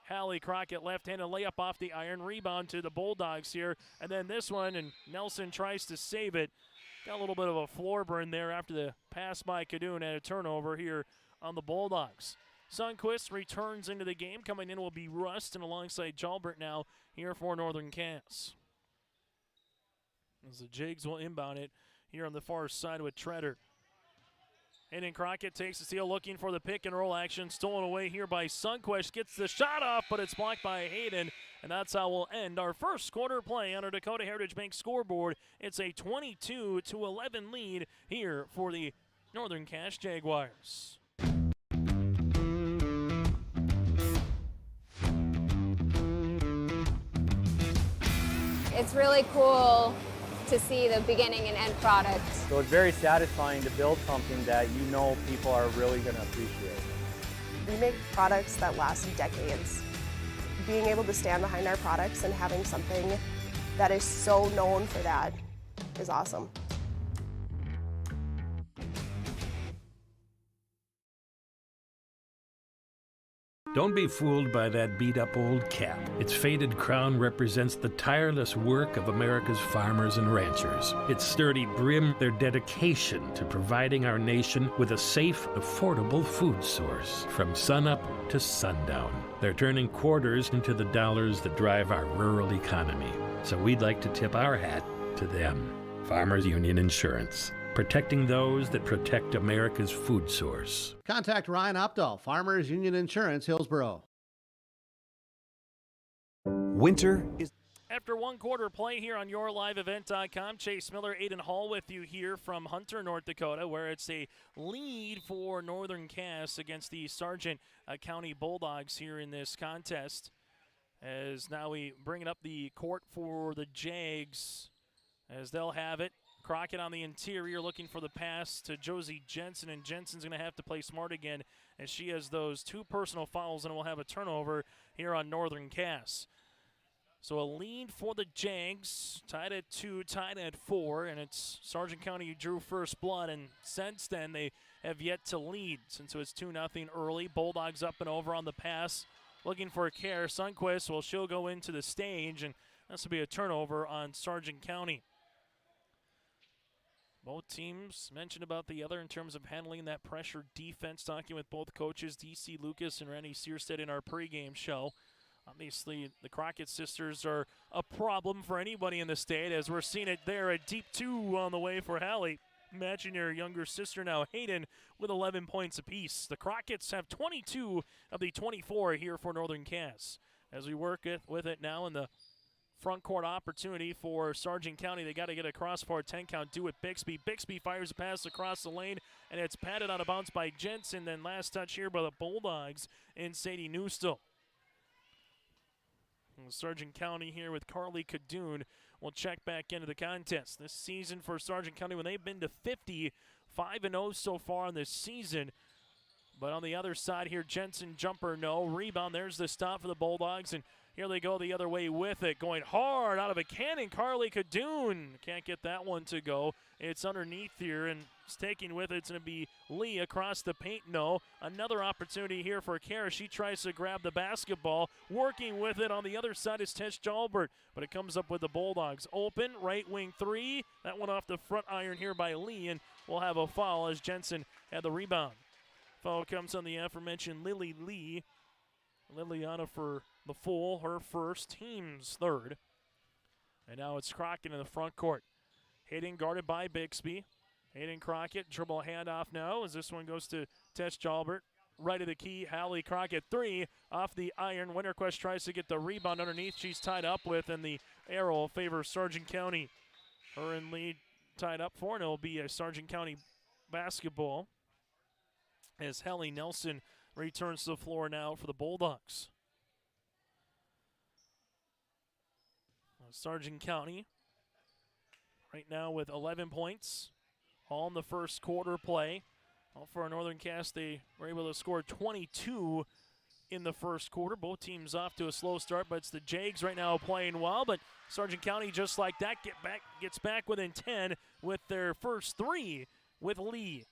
Hallie Crockett. Left-handed layup off the iron. Rebound to the Bulldogs here. And then this one, and Nelson tries to save it. Got a little bit of a floor burn there after the pass by Kadoon and a turnover here on the Bulldogs. Sundquist returns into the game. Coming in will be Rust, and alongside Jalbert now here for Northern Cass. As the Jags will inbound it here on the far side with Treader. Hayden Crockett takes the steal, looking for the pick and roll action. Stolen away here by Sundquist. Gets the shot off, but it's blocked by Hayden. And that's how we'll end our first quarter play on our Dakota Heritage Bank scoreboard. It's a 22-11 lead here for the Northern Cass Jaguars. It's really cool to see the beginning and end product. So it's very satisfying to build something that you know people are really going to appreciate. We make products that last decades. Being able to stand behind our products and having something that is so known for that is awesome. Don't be fooled by that beat-up old cap. Its faded crown represents the tireless work of America's farmers and ranchers. Its sturdy brim, their dedication to providing our nation with a safe, affordable food source from sunup to sundown. They're turning quarters into the dollars that drive our rural economy. So we'd like to tip our hat to them. Farmers Union Insurance. Protecting those that protect America's food source. Contact Ryan Opdahl, Farmers Union Insurance, Hillsboro. Winter is... After one quarter play here on YourLiveEvent.com, Chase Miller, Aiden Hall with you here from Hunter, North Dakota, where it's a lead for Northern Cass against the Sargent County Bulldogs here in this contest. As now we bring it up the court for the Jags, as they'll have it. Crockett on the interior looking for the pass to Josie Jensen, and Jensen's going to have to play smart again as she has those 2 personal fouls, and we'll have a turnover here on Northern Cass. So a lead for the Jags, tied at 2, tied at 4, and it's Sargent County who drew first blood, and since then they have yet to lead since it was 2-0 early. Bulldogs up and over on the pass, looking for a care. Sundquist, well, she'll go into the stage, and this will be a turnover on Sargent County. Both teams mentioned about the other in terms of handling that pressure defense, talking with both coaches, D.C. Lucas and Randy Searstead in our pregame show. Obviously, the Crockett sisters are a problem for anybody in the state, as we're seeing it there, a deep 2 on the way for Hallie, matching her younger sister now, Hayden, with 11 points apiece. The Crockett's have 22 of the 24 here for Northern Cass. As we work with it now in the front court opportunity for Sargent County. They got to get a cross for a 10 count. Do it, Bixby. Bixby fires a pass across the lane, and it's patted out of bounds by Jensen. Then last touch here by the Bulldogs in Sadie Newstill. Sargent County here with Carly Cadoon will check back into the contest. This season for Sargent County, when they've been to 50, 5-0 so far in this season. But on the other side here, Jensen jumper no. Rebound, there's the stop for the Bulldogs, and here they go the other way with it. Going hard out of a cannon, Carly Cadoon. Can't get that one to go. It's underneath here, and it's taking with it. It's going to be Lee across the paint. No. Another opportunity here for Kara. She tries to grab the basketball. Working with it on the other side is Tess Jalbert, but it comes up with the Bulldogs. Open, right wing 3. That one off the front iron here by Lee, and we'll have a foul as Jensen had the rebound. Foul comes on the aforementioned Lily Lee. Liliana for the full, her first, team's third. And now it's Crockett in the front court. Hayden guarded by Bixby. Hayden Crockett, dribble handoff now as this one goes to Tess Jalbert. Right of the key, Hallie Crockett, 3 off the iron. Winterquist tries to get the rebound underneath. She's tied up with, and the arrow favors Sargent County. Her and Lee tied up for, and it'll be a Sargent County basketball as Hallie Nelson returns to the floor now for the Bulldogs. Sargent County right now with 11 points, all in the first quarter play. All for our Northern Cass, they were able to score 22 in the first quarter. Both teams off to a slow start, but it's the Jags right now playing well. But Sargent County, just like that, gets back within 10 with their first 3 with Lee.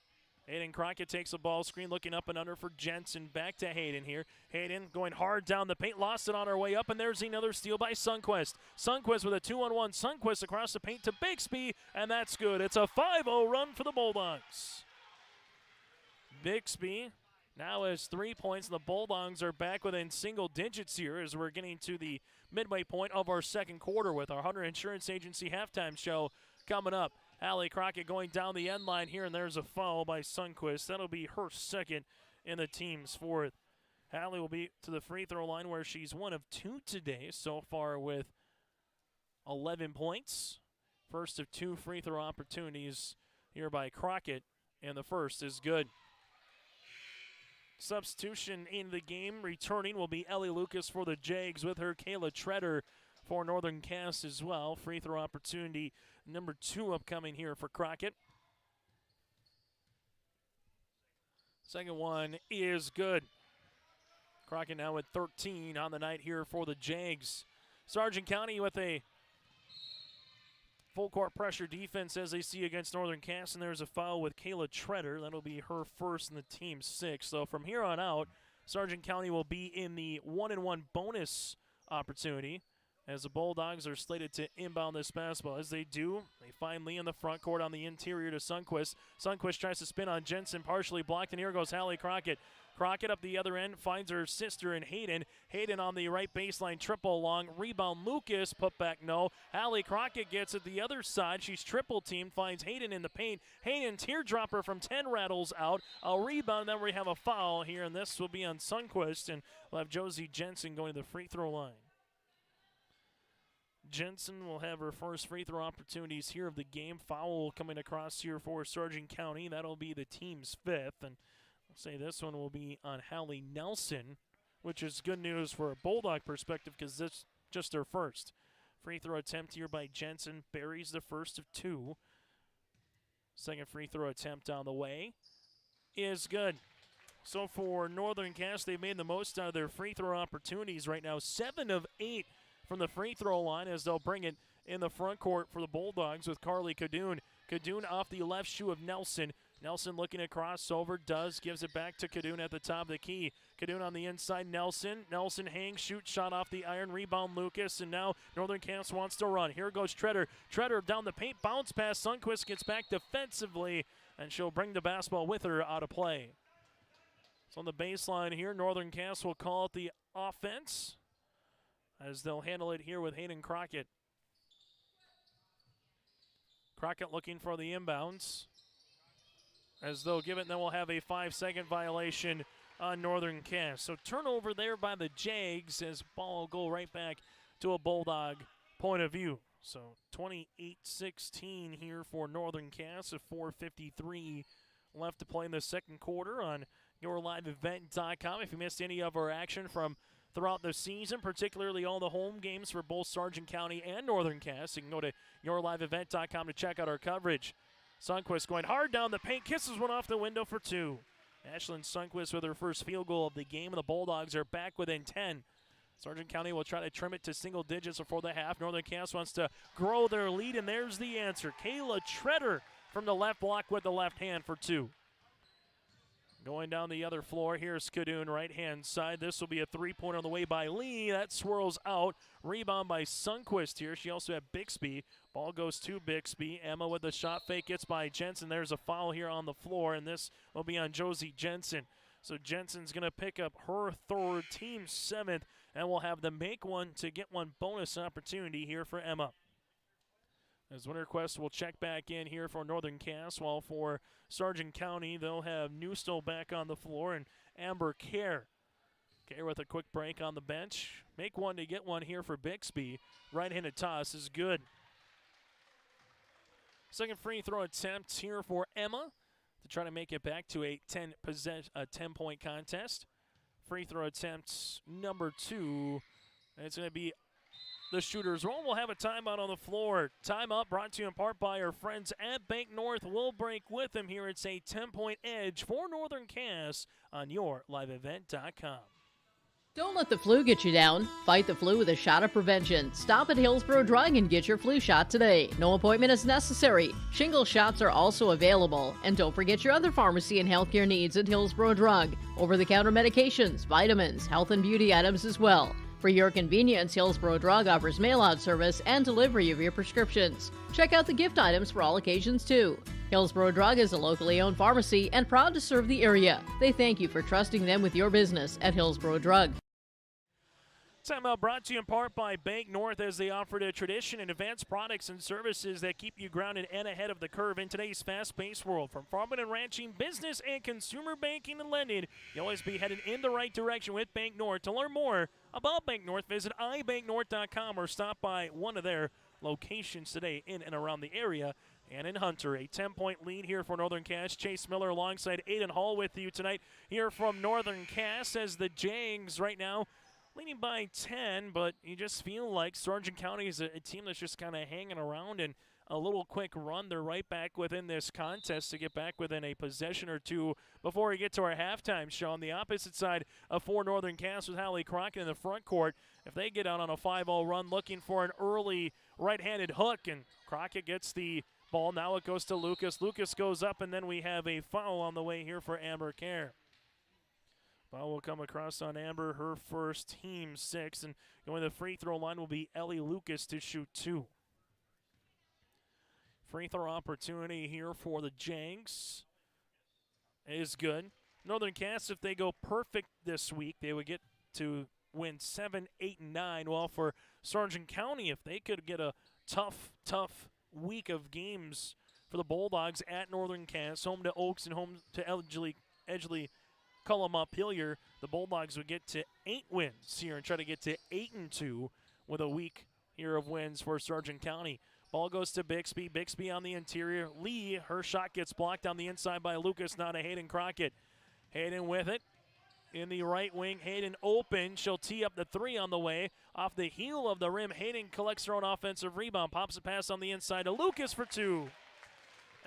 Hayden Crockett takes a ball screen, looking up and under for Jensen. Back to Hayden here. Hayden going hard down the paint, lost it on her way up, and there's another steal by Sundquist. Sundquist with a 2-on-1. Sundquist across the paint to Bixby, and that's good. It's a 5-0 run for the Bulldogs. Bixby now has 3 points, and the Bulldogs are back within single digits here as we're getting to the midway point of our second quarter with our Hunter Insurance Agency halftime show coming up. Hallie Crockett going down the end line here, and there's a foul by Sundquist. That'll be her second in the team's fourth. Hallie will be to the free throw line where she's 1 of 2 today so far with 11 points. First of 2 free throw opportunities here by Crockett, and the first is good. Substitution in the game returning will be Ellie Lucas for the Jags with her Kayla Treader for Northern Cass as well. Free throw opportunity number 2 upcoming here for Crockett. Second one is good. Crockett now with 13 on the night here for the Jags. Sargent County with a full court pressure defense as they see against Northern Cass, and there's a foul with Kayla Treader. That'll be her first in the team's 6th. So from here on out, Sargent County will be in the 1-and-1 bonus opportunity as the Bulldogs are slated to inbound this basketball. As they do, they find Lee in the front court on the interior to Sundquist. Sundquist tries to spin on Jensen, partially blocked, and here goes Hallie Crockett. Crockett up the other end, finds her sister in Hayden. Hayden on the right baseline, triple long. Rebound Lucas, put back no. Hallie Crockett gets it the other side. She's triple teamed, finds Hayden in the paint. Hayden teardropper from 10 rattles out. A rebound, then we have a foul here, and this will be on Sundquist, and we'll have Josie Jensen going to the free throw line. Jensen will have her first free throw opportunities here of the game. Foul coming across here for Sargent County. That'll be the team's 5th, and I'll say this one will be on Hallie Nelson, which is good news for a Bulldog perspective because this is just their first. Free throw attempt here by Jensen. Buries the first of 2. Second free throw attempt on the way is good. So for Northern Cass, they've made the most out of their free throw opportunities right now. 7 of 8 from the free throw line as they'll bring it in the front court for the Bulldogs with Carly Cadoon. Cadoon off the left shoe of Nelson. Nelson looking at crossover, gives it back to Cadoon at the top of the key. Cadoon on the inside, Nelson. Nelson hangs, shoots, shot off the iron, rebound Lucas, and now Northern Cass wants to run. Here goes Treader. Treader down the paint, bounce pass. Sundquist gets back defensively, and she'll bring the basketball with her out of play. So on the baseline here, Northern Cass will call it the offense as they'll handle it here with Hayden Crockett. Crockett looking for the inbounds as they'll give it, and then we'll have a 5-second violation on Northern Cass. So turnover there by the Jags as ball will go right back to a Bulldog point of view. So 28-16 here for Northern Cass, with 4:53 left to play in the second quarter on YourLiveEvent.com. If you missed any of our action from throughout the season, particularly all the home games for both Sargent County and Northern Cass, you can go to YourLiveEvent.com to check out our coverage. Sundquist going hard down the paint, kisses one off the window for 2. Ashlyn Sundquist with her first field goal of the game, and the Bulldogs are back within 10. Sargent County will try to trim it to single digits before the half. Northern Cass wants to grow their lead, and there's the answer. Kayla Treader from the left block with the left hand for 2. Going down the other floor, here's Cadoon, right-hand side. This will be a three-pointer on the way by Lee. That swirls out. Rebound by Sundquist here. She also had Bixby. Ball goes to Bixby. Emma with the shot fake gets by Jensen. There's a foul here on the floor, and this will be on Josie Jensen. So Jensen's going to pick up her 3rd, team's 7th, and we'll have the make one to get one bonus opportunity here for Emma. As WinterQuest will check back in here for Northern Cass, while for Sargent County, they'll have Newstall back on the floor and Amber Kerr. Kerr with a quick break on the bench. Make one to get one here for Bixby. Right-handed toss is good. Second free throw attempt here for Emma to try to make it back to a 10-point contest. Free throw attempt number 2, and it's going to be the shooter's roll. Will have a timeout on the floor. Timeout brought to you in part by our friends at Bank North. We'll break with them here. It's a 10-point edge for Northern Cass on YourLiveEvent.com. Don't let the flu get you down. Fight the flu with a shot of prevention. Stop at Hillsborough Drug and get your flu shot today. No appointment is necessary. Shingle shots are also available. And don't forget your other pharmacy and healthcare needs at Hillsborough Drug. Over-the-counter medications, vitamins, health and beauty items as well. For your convenience, Hillsborough Drug offers mail-out service and delivery of your prescriptions. Check out the gift items for all occasions, too. Hillsborough Drug is a locally owned pharmacy and proud to serve the area. They thank you for trusting them with your business at Hillsborough Drug. Timeout brought to you in part by Bank North, as they offer a tradition and advanced products and services that keep you grounded and ahead of the curve in today's fast-paced world. From farming and ranching, business and consumer banking and lending, you'll always be headed in the right direction with Bank North. To learn more about Bank North, visit ibanknorth.com or stop by one of their locations today in and around the area and in Hunter. A 10-point lead here for Northern Cass. Chase Miller alongside Aiden Hall with you tonight here from Northern Cass, as the Jags right now leading by 10, but you just feel like Sargent County is a team that's just kind of hanging around, and a little quick run, they're right back within this contest to get back within a possession or two before we get to our halftime show. On the opposite side of for Northern Cass with Hallie Crockett in the front court, if they get out on a 5-0 run looking for an early right-handed hook, and Crockett gets the ball. Now it goes to Lucas. Lucas goes up, and then we have a foul on the way here for Amber Kerr. Ball will come across on Amber, her first, team 6. And going to the free throw line will be Ellie Lucas to shoot 2. Free throw opportunity here for the Jags is good. Northern Cass, if they go perfect this week, they would get to win 7, 8, and 9. Well, for Sargent County, if they could get a tough week of games for the Bulldogs at Northern Cass, home to Oaks and home to Edgeley Cullum-Montpelier, the Bulldogs would get to 8 wins here and try to get to 8-2 with a week here of wins for Sargent County. Ball goes to Bixby. Bixby on the interior. Lee, her shot gets blocked on the inside by Lucas, now to Hayden Crockett. Hayden with it in the right wing. Hayden open. She'll tee up the 3 on the way. Off the heel of the rim, Hayden collects her own offensive rebound. Pops a pass on the inside to Lucas for 2.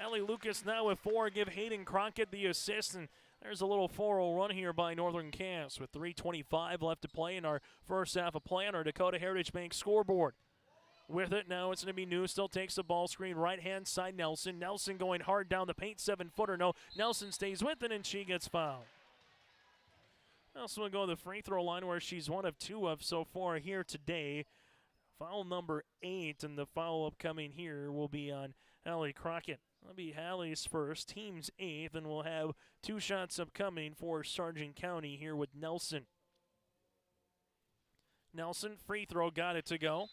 Ellie Lucas now with 4. Give Hayden Crockett the assist, and there's a little 4-0 run here by Northern Cass with 3:25 left to play in our first half of play on our Dakota Heritage Bank scoreboard. With it, now it's going to be New. Still takes the ball screen. Right-hand side, Nelson. Nelson going hard down the paint. 7-footer. No, Nelson stays with it, and she gets fouled. Nelson will go to the free throw line where she's 1 of 2 of so far here today. Foul number 8, and the foul upcoming here will be on Hallie Crockett. That'll be Hallie's first, team's 8th, and we'll have 2 shots upcoming for Sargent County here with Nelson. Nelson, free throw, got it to go.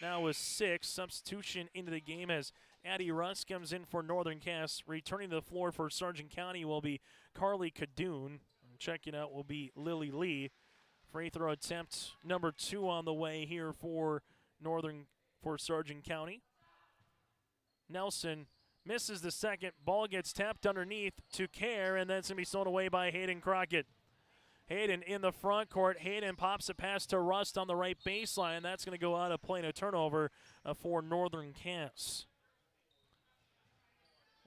Now with 6, substitution into the game as Addie Russ comes in for Northern Cass. Returning to the floor for Sargent County will be Carly Cadoon. Checking out will be Lily Lee. Free throw attempt number 2 on the way here for Sargent County. Nelson misses the second. Ball gets tapped underneath to Kerr, and that's going to be thrown away by Hayden Crockett. Hayden in the front court. Hayden pops a pass to Rust on the right baseline. That's going to go out of play and a turnover for Northern Cass.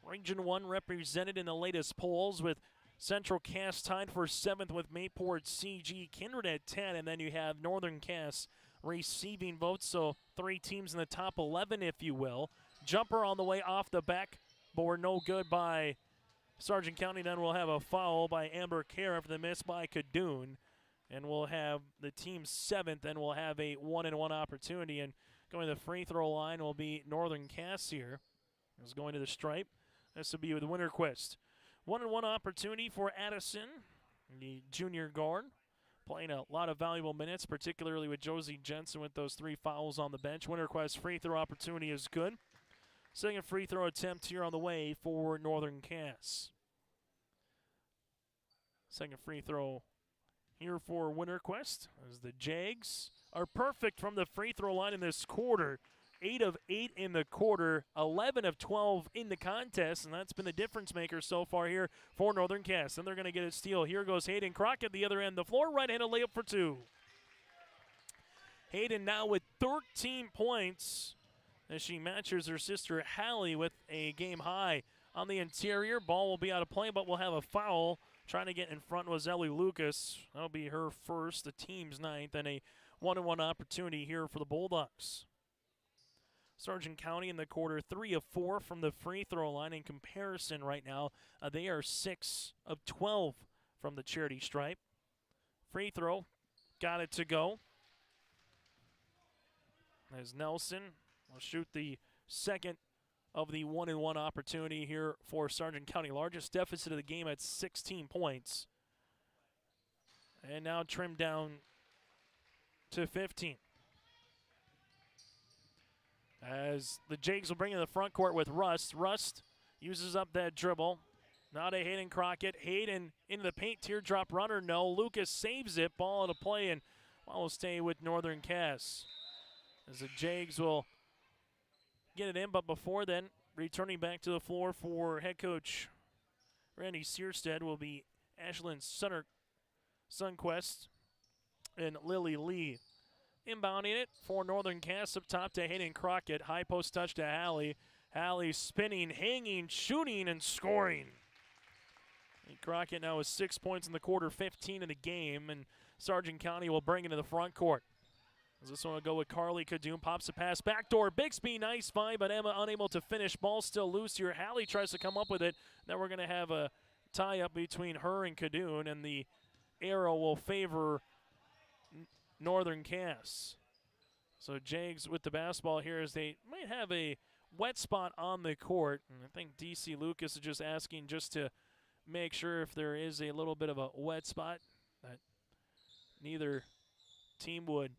Region 1 represented in the latest polls with Central Cass tied for 7th with Mayport CG Kindred at 10. And then you have Northern Cass receiving votes. So 3 teams in the top 11, if you will. Jumper on the way off the backboard. No good by Sargent County. Then we'll have a foul by Amber Kerr after the miss by Cadoon. And we'll have the team 7th, and we'll have a 1-and-1 opportunity. And going to the free throw line will be Northern Cass here. Is going to the stripe. This will be with Winterquist. 1-and-1 opportunity for Addison, the junior guard. Playing a lot of valuable minutes, particularly with Josie Jensen with those 3 fouls on the bench. Winterquist free throw opportunity is good. Second free throw attempt here on the way for Northern Cass. Second free throw here for Winterquist as the Jags are perfect from the free throw line in this quarter. 8 of 8 in the quarter, 11 of 12 in the contest, and that's been the difference maker so far here for Northern Cass. And they're going to get a steal. Here goes Hayden Crockett, the other end of the floor, right-handed layup for 2. Hayden now with 13 points as she matches her sister Hallie with a game high on the interior. Ball will be out of play, but we'll have a foul. Trying to get in front was Ellie Lucas. That'll be her first, the team's 9th, and a 1-and-1 opportunity here for the Bulldogs. Sargent County in the quarter, 3 of 4 from the free throw line. In comparison right now, they are 6 of 12 from the charity stripe. Free throw, got it to go. As Nelson will shoot the second of the 1-and-1 opportunity here for Sargent County. Largest deficit of the game at 16 points. And now trimmed down to 15. As the Jags will bring in the front court with Rust. Rust uses up that dribble. Now to Hayden Crockett. Hayden into the paint, teardrop runner, no. Lucas saves it, ball out of play, and will stay with Northern Cass. As the Jags will get it in, but before then, returning back to the floor for head coach Randy Searstead will be Ashlyn Sunquest and Lily Lee. Inbounding it for Northern Cass up top to Hayden Crockett. High post touch to Hallie. Hallie spinning, hanging, shooting, and scoring. And Crockett now with 6 points in the quarter, 15 in the game, and Sargent County will bring it to the front court. As this one will go with Carly Cadoon. Pops a pass, backdoor. Bixby, nice find, but Emma unable to finish. Ball still loose here. Hallie tries to come up with it. Then we're going to have a tie-up between her and Cadoon, and the arrow will favor Northern Cass. So Jags with the basketball here as they might have a wet spot on the court. And I think DC Lucas is just asking just to make sure if there is a little bit of a wet spot that neither team would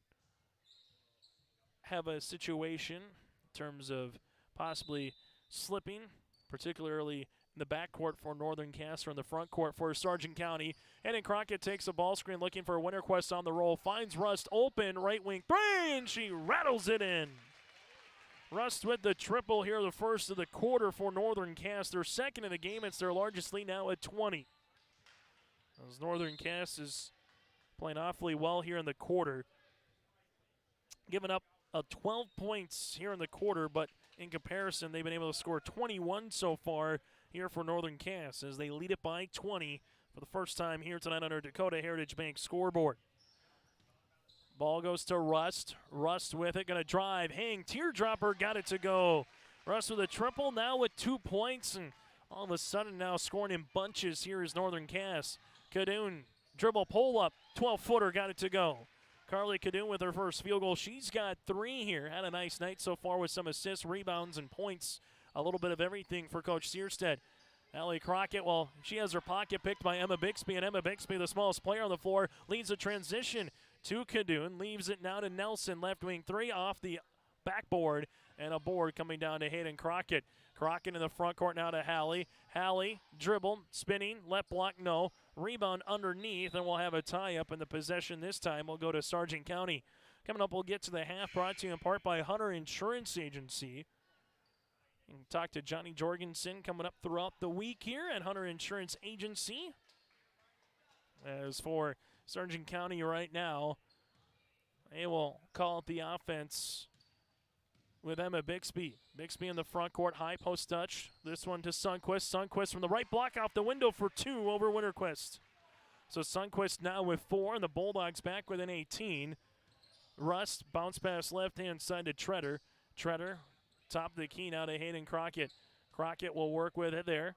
have a situation in terms of possibly slipping, particularly in the backcourt for Northern Cass or in the front court for Sargent County. And then Crockett takes a ball screen looking for Winterquist on the roll, finds Rust open, right wing three, and she rattles it in. Rust with the triple here, the first of the quarter for Northern Cass. Their second in the game. It's their largest lead now at 20. As Northern Cass is playing awfully well here in the quarter. Giving up 12 points here in the quarter, but in comparison, they've been able to score 21 so far here for Northern Cass as they lead it by 20 for the first time here tonight on our Dakota Heritage Bank scoreboard. Ball goes to Rust. Rust with it, going to drive, hang, teardropper, got it to go. Rust with a triple, now with 2 points, and all of a sudden now scoring in bunches here is Northern Cass. Cadoon, dribble, pull up, 12-footer, got it to go. Carly Cadoon with her first field goal. She's got 3 here. Had a nice night so far with some assists, rebounds, and points. A little bit of everything for Coach Searstead. Allie Crockett, well, she has her pocket picked by Emma Bixby, and Emma Bixby, the smallest player on the floor, leads a transition to Cadoon. Leaves it now to Nelson. Left wing 3 off the backboard, and a board coming down to Hayden Crockett. Crockett in the front court now to Hallie. Hallie, dribble, spinning, left block, no. Rebound underneath, and we'll have a tie-up in the possession this time. We'll go to Sargent County. Coming up, we'll get to the half, brought to you in part by Hunter Insurance Agency. You can talk to Johnny Jorgensen coming up throughout the week here at Hunter Insurance Agency. As for Sargent County right now, they will call up the offense with Emma Bixby. Bixby in the front court, high post touch. This one to Sundquist. Sundquist from the right block off the window for 2 over Winterquist. So Sundquist now with 4, and the Bulldogs back with an 18. Rust, bounce pass left-hand side to Treader. Treader, top of the key now to Hayden Crockett. Crockett will work with it there.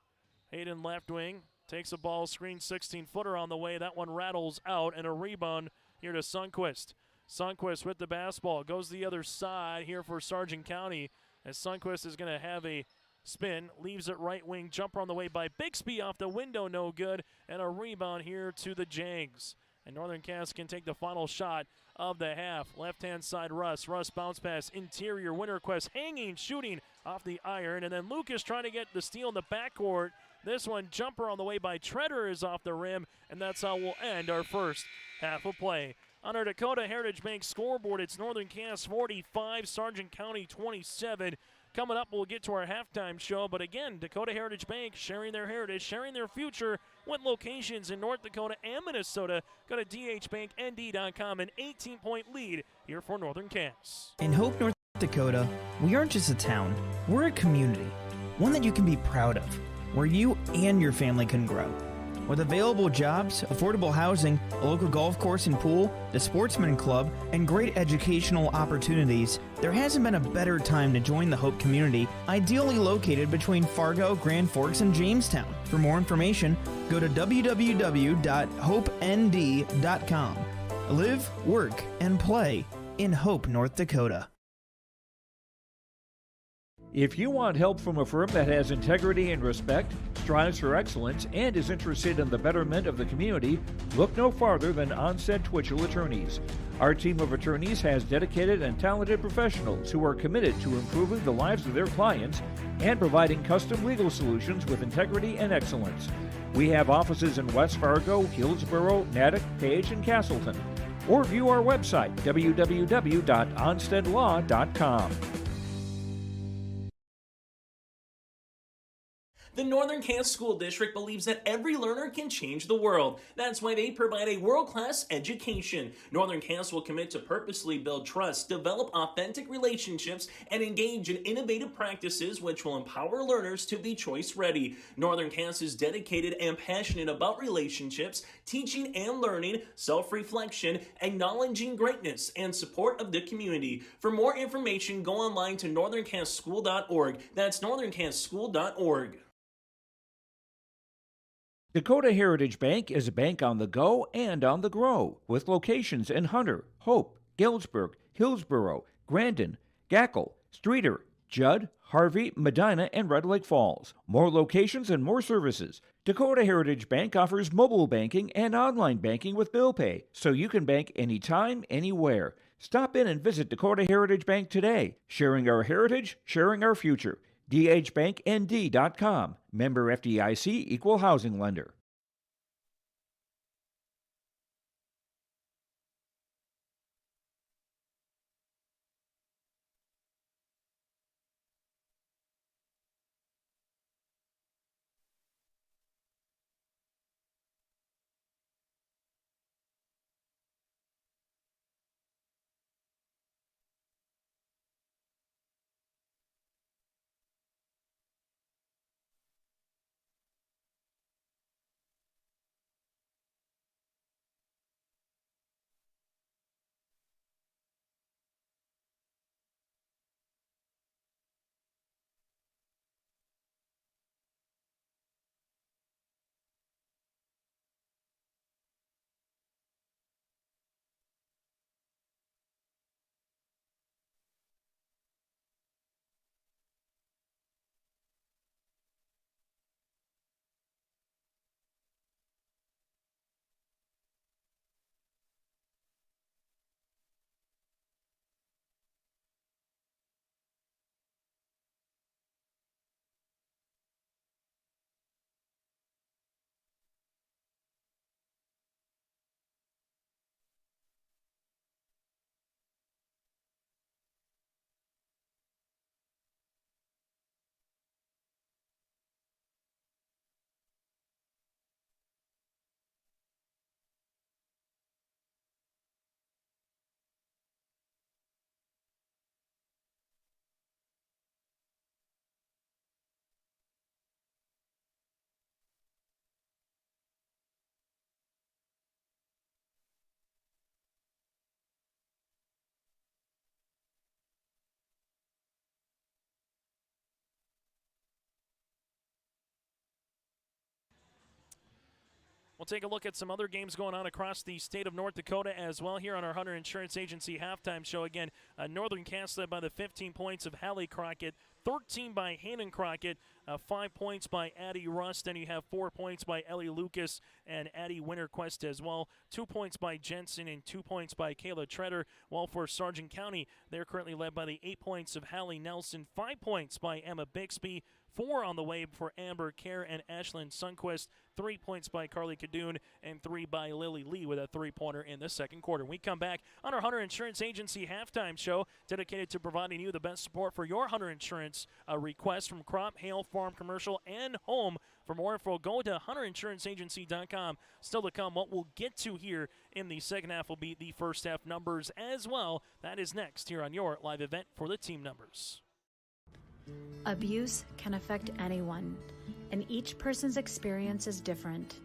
Hayden left wing, takes a ball screen, 16-footer on the way. That one rattles out, and a rebound here to Sundquist. Sundquist with the basketball, goes the other side here for Sargent County, as Sundquist is going to have a spin, leaves it right wing, jumper on the way by Bixby off the window, no good, and a rebound here to the Jags. And Northern Cass can take the final shot of the half. Left-hand side, Russ. Russ bounce pass, interior, Winterquist hanging, shooting off the iron, and then Lucas trying to get the steal in the backcourt. This one, jumper on the way by Treader is off the rim, and that's how we'll end our first half of play. On our Dakota Heritage Bank scoreboard, it's Northern Cass 45, Sargent County 27. Coming up, we'll get to our halftime show. But again, Dakota Heritage Bank sharing their heritage, sharing their future with locations in North Dakota and Minnesota. Go to dhbanknd.com, an 18-point lead here for Northern Cass. In Hope, North Dakota, we aren't just a town, we're a community, one that you can be proud of, where you and your family can grow. With available jobs, affordable housing, a local golf course and pool, the Sportsman Club, and great educational opportunities, there hasn't been a better time to join the Hope community, ideally located between Fargo, Grand Forks, and Jamestown. For more information, go to www.hopend.com. Live, work, and play in Hope, North Dakota. If you want help from a firm that has integrity and respect, strives for excellence, and is interested in the betterment of the community, look no farther than Onstead Twitchell Attorneys. Our team of attorneys has dedicated and talented professionals who are committed to improving the lives of their clients and providing custom legal solutions with integrity and excellence. We have offices in West Fargo, Hillsborough, Natick, Page, and Castleton. Or view our website, www.onsteadlaw.com. The Northern Cass School District believes that every learner can change the world. That's why they provide a world-class education. Northern Cass will commit to purposely build trust, develop authentic relationships, and engage in innovative practices which will empower learners to be choice-ready. Northern Cass is dedicated and passionate about relationships, teaching and learning, self-reflection, acknowledging greatness, and support of the community. For more information, go online to northerncasschool.org. That's northerncasschool.org. Dakota Heritage Bank is a bank on the go and on the grow, with locations in Hunter, Hope, Galesburg, Hillsboro, Grandin, Gackle, Streeter, Judd, Harvey, Medina, and Red Lake Falls. More locations and more services. Dakota Heritage Bank offers mobile banking and online banking with bill pay, so you can bank anytime, anywhere. Stop in and visit Dakota Heritage Bank today. Sharing our heritage, sharing our future. dhbanknd.com. Member FDIC, Equal Housing Lender. We'll take a look at some other games going on across the state of North Dakota as well here on our Hunter Insurance Agency halftime show. Again, Northern Cass led by the 15 points of Hallie Crockett, 13 by Hannon Crockett, 5 points by Addie Rust, and you have 4 points by Ellie Lucas and Addie Winterquist as well. 2 points by Jensen and 2 points by Kayla Treader. While for Sargent County, they're currently led by the 8 points of Hallie Nelson, 5 points by Emma Bixby, 4 on the way for Amber Kerr and Ashlyn Sundquist, 3 points by Carly Cadoon, and 3 by Lily Lee with a 3-pointer in the second quarter. We come back on our Hunter Insurance Agency halftime show, dedicated to providing you the best support for your Hunter Insurance requests from crop, hail, farm, commercial, and home. For more info, go to hunterinsuranceagency.com. Still to come, what we'll get to here in the second half will be the first half numbers as well. That is next here on your live event for the team numbers. Abuse can affect anyone, and each person's experience is different.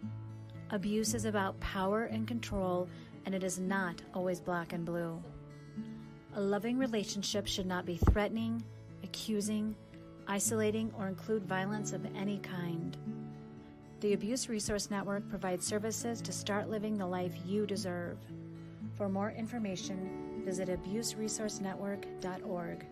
Abuse is about power and control, and it is not always black and blue. A loving relationship should not be threatening, accusing, isolating, or include violence of any kind. The Abuse Resource Network provides services to start living the life you deserve. For more information, visit abuseresourcenetwork.org.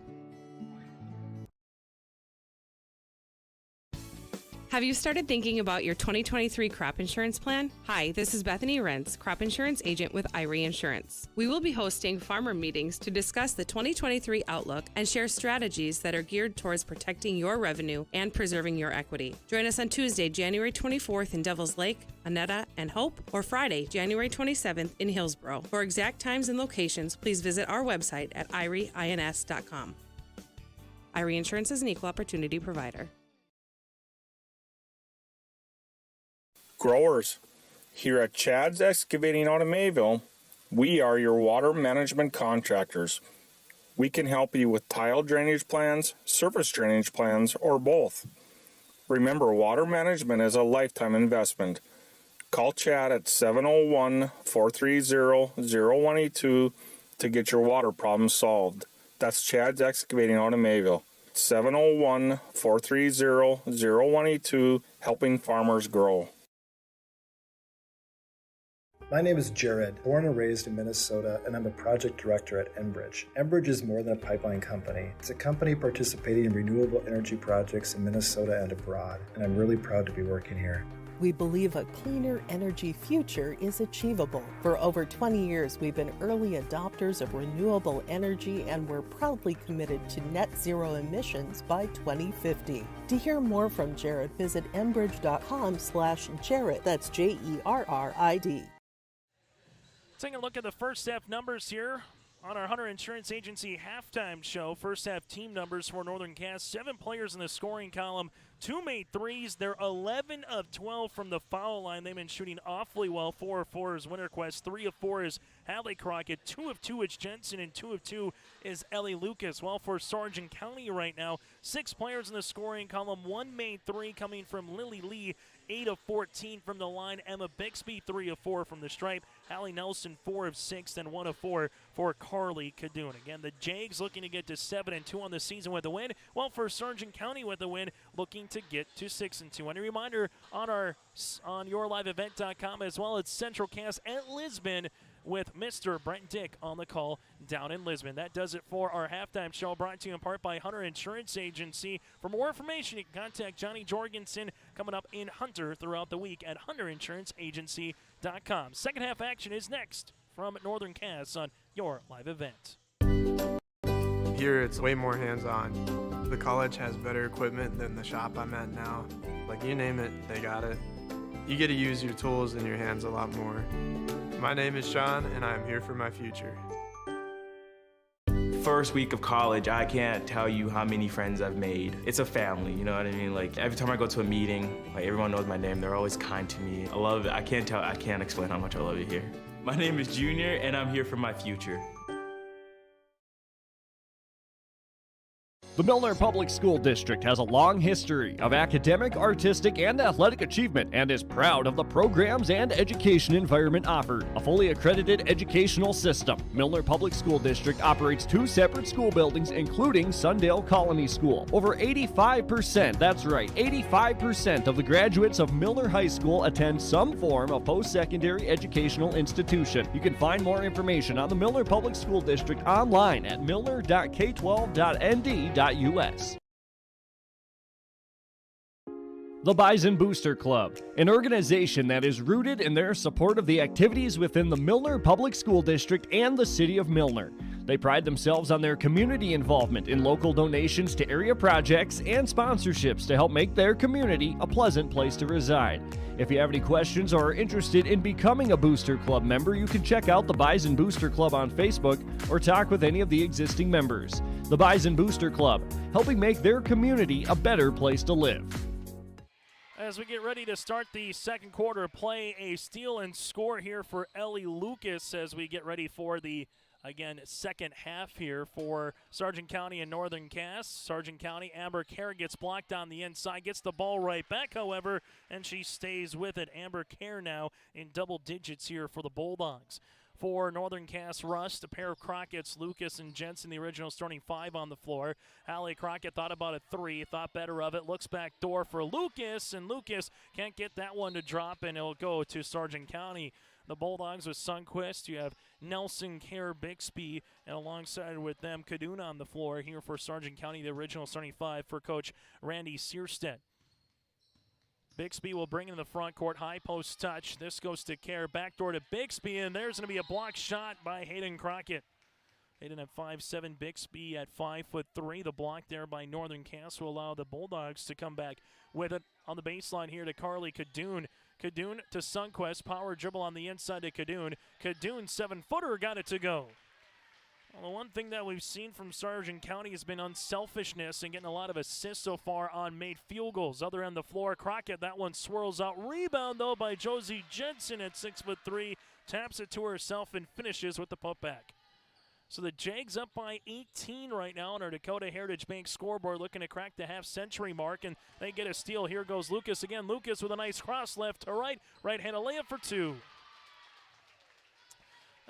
Have you started thinking about your 2023 crop insurance plan? Hi, this is Bethany Rentz, crop insurance agent with IRE Insurance. We will be hosting farmer meetings to discuss the 2023 outlook and share strategies that are geared towards protecting your revenue and preserving your equity. Join us on Tuesday, January 24th in Devils Lake, Annetta, and Hope, or Friday, January 27th in Hillsboro. For exact times and locations, please visit our website at ireins.com. IRE Insurance is an equal opportunity provider. Growers, here at Chad's Excavating out of Mayville, we are your water management contractors. We can help you with tile drainage plans, surface drainage plans, or both. Remember, water management is a lifetime investment. Call Chad at 701-430-0182 to get your water problems solved. That's Chad's Excavating out of Mayville. 701-430-0182, helping farmers grow. My name is Jared, born and raised in Minnesota, and I'm a project director at Enbridge. Enbridge is more than a pipeline company. It's a company participating in renewable energy projects in Minnesota and abroad, and I'm really proud to be working here. We believe a cleaner energy future is achievable. For over 20 years, we've been early adopters of renewable energy, and we're proudly committed to net zero emissions by 2050. To hear more from Jared, visit enbridge.com/Jared. That's JERRID. Taking a look at the first half numbers here on our Hunter Insurance Agency halftime show. First half team numbers for Northern Cass. 7 players in the scoring column. 2 made threes. They're 11 of 12 from the foul line. They've been shooting awfully well. 4 of 4 is Winterquest. 3 of 4 is Hadley Crockett. 2 of 2 is Jensen. And 2 of 2 is Ellie Lucas. Well, for Sargent County right now, 6 players in the scoring column. 1 made 3 coming from Lily Lee. 8 of 14 from the line. Emma Bixby, 3 of 4 from the stripe. Hallie Nelson, 4 of 6, and 1 of 4 for Carly Cadoon. Again, the Jags looking to get to 7-2 on the season with a win. Well, for Sargent County with a win, looking to get to 6-2. And a reminder on yourliveevent.com as well, it's Central Cass at Lisbon with Mr. Brent Dick on the call down in Lisbon. That does it for our halftime show, brought to you in part by Hunter Insurance Agency. For more information, you can contact Johnny Jorgensen coming up in Hunter throughout the week at hunterinsuranceagency.com. Second half action is next from Northern Cass on Your Live Event. Here it's way more hands-on. The college has better equipment than the shop I'm at now. Like, you name it, they got it. You get to use your tools and your hands a lot more. My name is Sean, and I'm here for my future. First week of college, I can't tell you how many friends I've made. It's a family, you know what I mean? Like, every time I go to a meeting, like, everyone knows my name. They're always kind to me. I love it. I can't explain how much I love it here. My name is Junior, and I'm here for my future. The Milner Public School District has a long history of academic, artistic, and athletic achievement and is proud of the programs and education environment offered. A fully accredited educational system, Milner Public School District operates 2 separate school buildings, including Sundale Colony School. Over 85%, that's right, 85% of the graduates of Milner High School attend some form of post-secondary educational institution. You can find more information on the Milner Public School District online at milner.k12.nd.us. The Bison Booster Club, an organization that is rooted in their support of the activities within the Milner Public School District and the City of Milner. They pride themselves on their community involvement in local donations to area projects and sponsorships to help make their community a pleasant place to reside. If you have any questions or are interested in becoming a Booster Club member, you can check out the Bison Booster Club on Facebook or talk with any of the existing members. The Bison Booster Club, helping make their community a better place to live. As we get ready to start the second quarter play, a steal and score here for Ellie Lucas as we get ready for the, again, second half here for Sargent County and Northern Cass. Sargent County, Amber Kerr gets blocked on the inside, gets the ball right back, however, and she stays with it. Amber Kerr now in double digits here for the Bulldogs. For Northern Cass Rust, a pair of Crockett's, Lucas and Jensen, the original starting 5 on the floor. Hallie Crockett thought about a 3, thought better of it, looks back door for Lucas, and Lucas can't get that one to drop, and it'll go to Sargent County. The Bulldogs with Sundquist, you have Nelson, Kerr, Bixby, and alongside with them, Cadoon on the floor here for Sargent County, the original starting 5 for Coach Randy Searstead. Bixby will bring in the front court, high post touch. This goes to Kerr, backdoor to Bixby, and there's going to be a block shot by Hayden Crockett. Hayden at 5'7", Bixby at 5'3". The block there by Northern Cass will allow the Bulldogs to come back with it on the baseline here to Carly Cadoon. Cadoon to Sundquist, power dribble on the inside to Cadoon. Cadoon, 7-footer, got it to go. Well, the one thing that we've seen from Sargent County has been unselfishness and getting a lot of assists so far on made field goals. Other end of the floor, Crockett, that one swirls out. Rebound, though, by Josie Jensen at 6'3", taps it to herself and finishes with the putback. So the Jags up by 18 right now on our Dakota Heritage Bank scoreboard, looking to crack the half-century mark, and they get a steal. Here goes Lucas again. Lucas with a nice cross left to right. Right-handed layup for 2.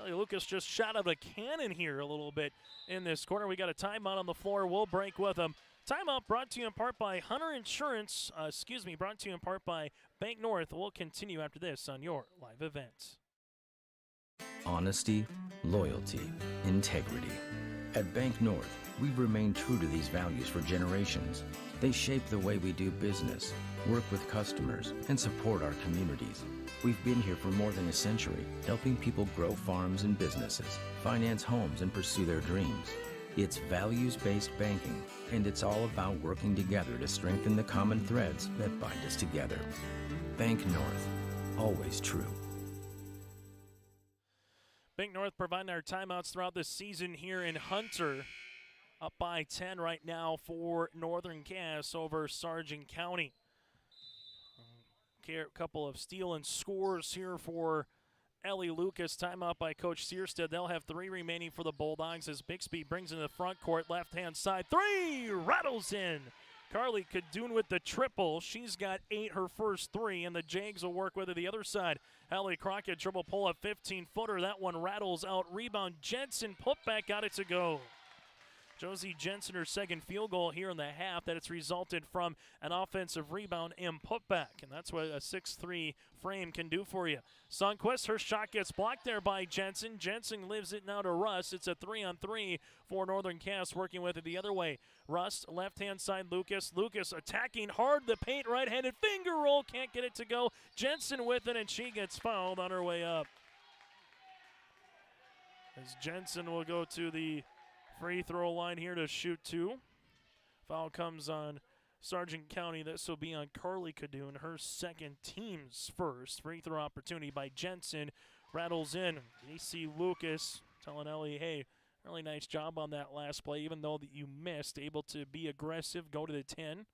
Lucas just shot out of a cannon here a little bit in this corner. We got a timeout on the floor. We'll break with them. Timeout brought to you in part by Hunter Insurance. Brought to you in part by Bank North. We'll continue after this on Your Live Event. honesty, loyalty, integrity. At Bank North, we've remained true to these values for generations. They shape the way we do business, work with customers, and support our communities. We've been here for more than a century, helping people grow farms and businesses, finance homes, and pursue their dreams. It's values-based banking, and it's all about working together to strengthen the common threads that bind us together. Bank North, always true. Bank North providing our timeouts throughout the season here in Hunter. Up by 10 right now for Northern Cass over Sargent County. A couple of steal and scores here for Ellie Lucas. Timeout by Coach Searstead. They'll have 3 remaining for the Bulldogs as Bixby brings into the front court, left-hand side. 3 rattles in. Carly Cadoon with the triple. She's got 8, her first 3, and the Jags will work with her the other side. Hallie Crockett dribble pull up 15-footer. That one rattles out. Rebound Jensen. Putback got it to go. Josie Jensen, her second field goal here in the half, that it's resulted from an offensive rebound and putback. And that's what a 6'3 frame can do for you. Sundquist, her shot gets blocked there by Jensen. Jensen lives it now to Russ. It's a 3-on-3 for Northern Cass, working with it the other way. Russ, left-hand side, Lucas. Lucas attacking hard the paint, right-handed finger roll. Can't get it to go. Jensen with it, and she gets fouled on her way up. As Jensen will go to the free throw line here to shoot 2. Foul comes on Sargent County. This will be on Carly Cadoon, her second, team's first. Free throw opportunity by Jensen. Rattles in. AC Lucas telling Ellie, hey, really nice job on that last play, even though that you missed. Able to be aggressive, go to the 10.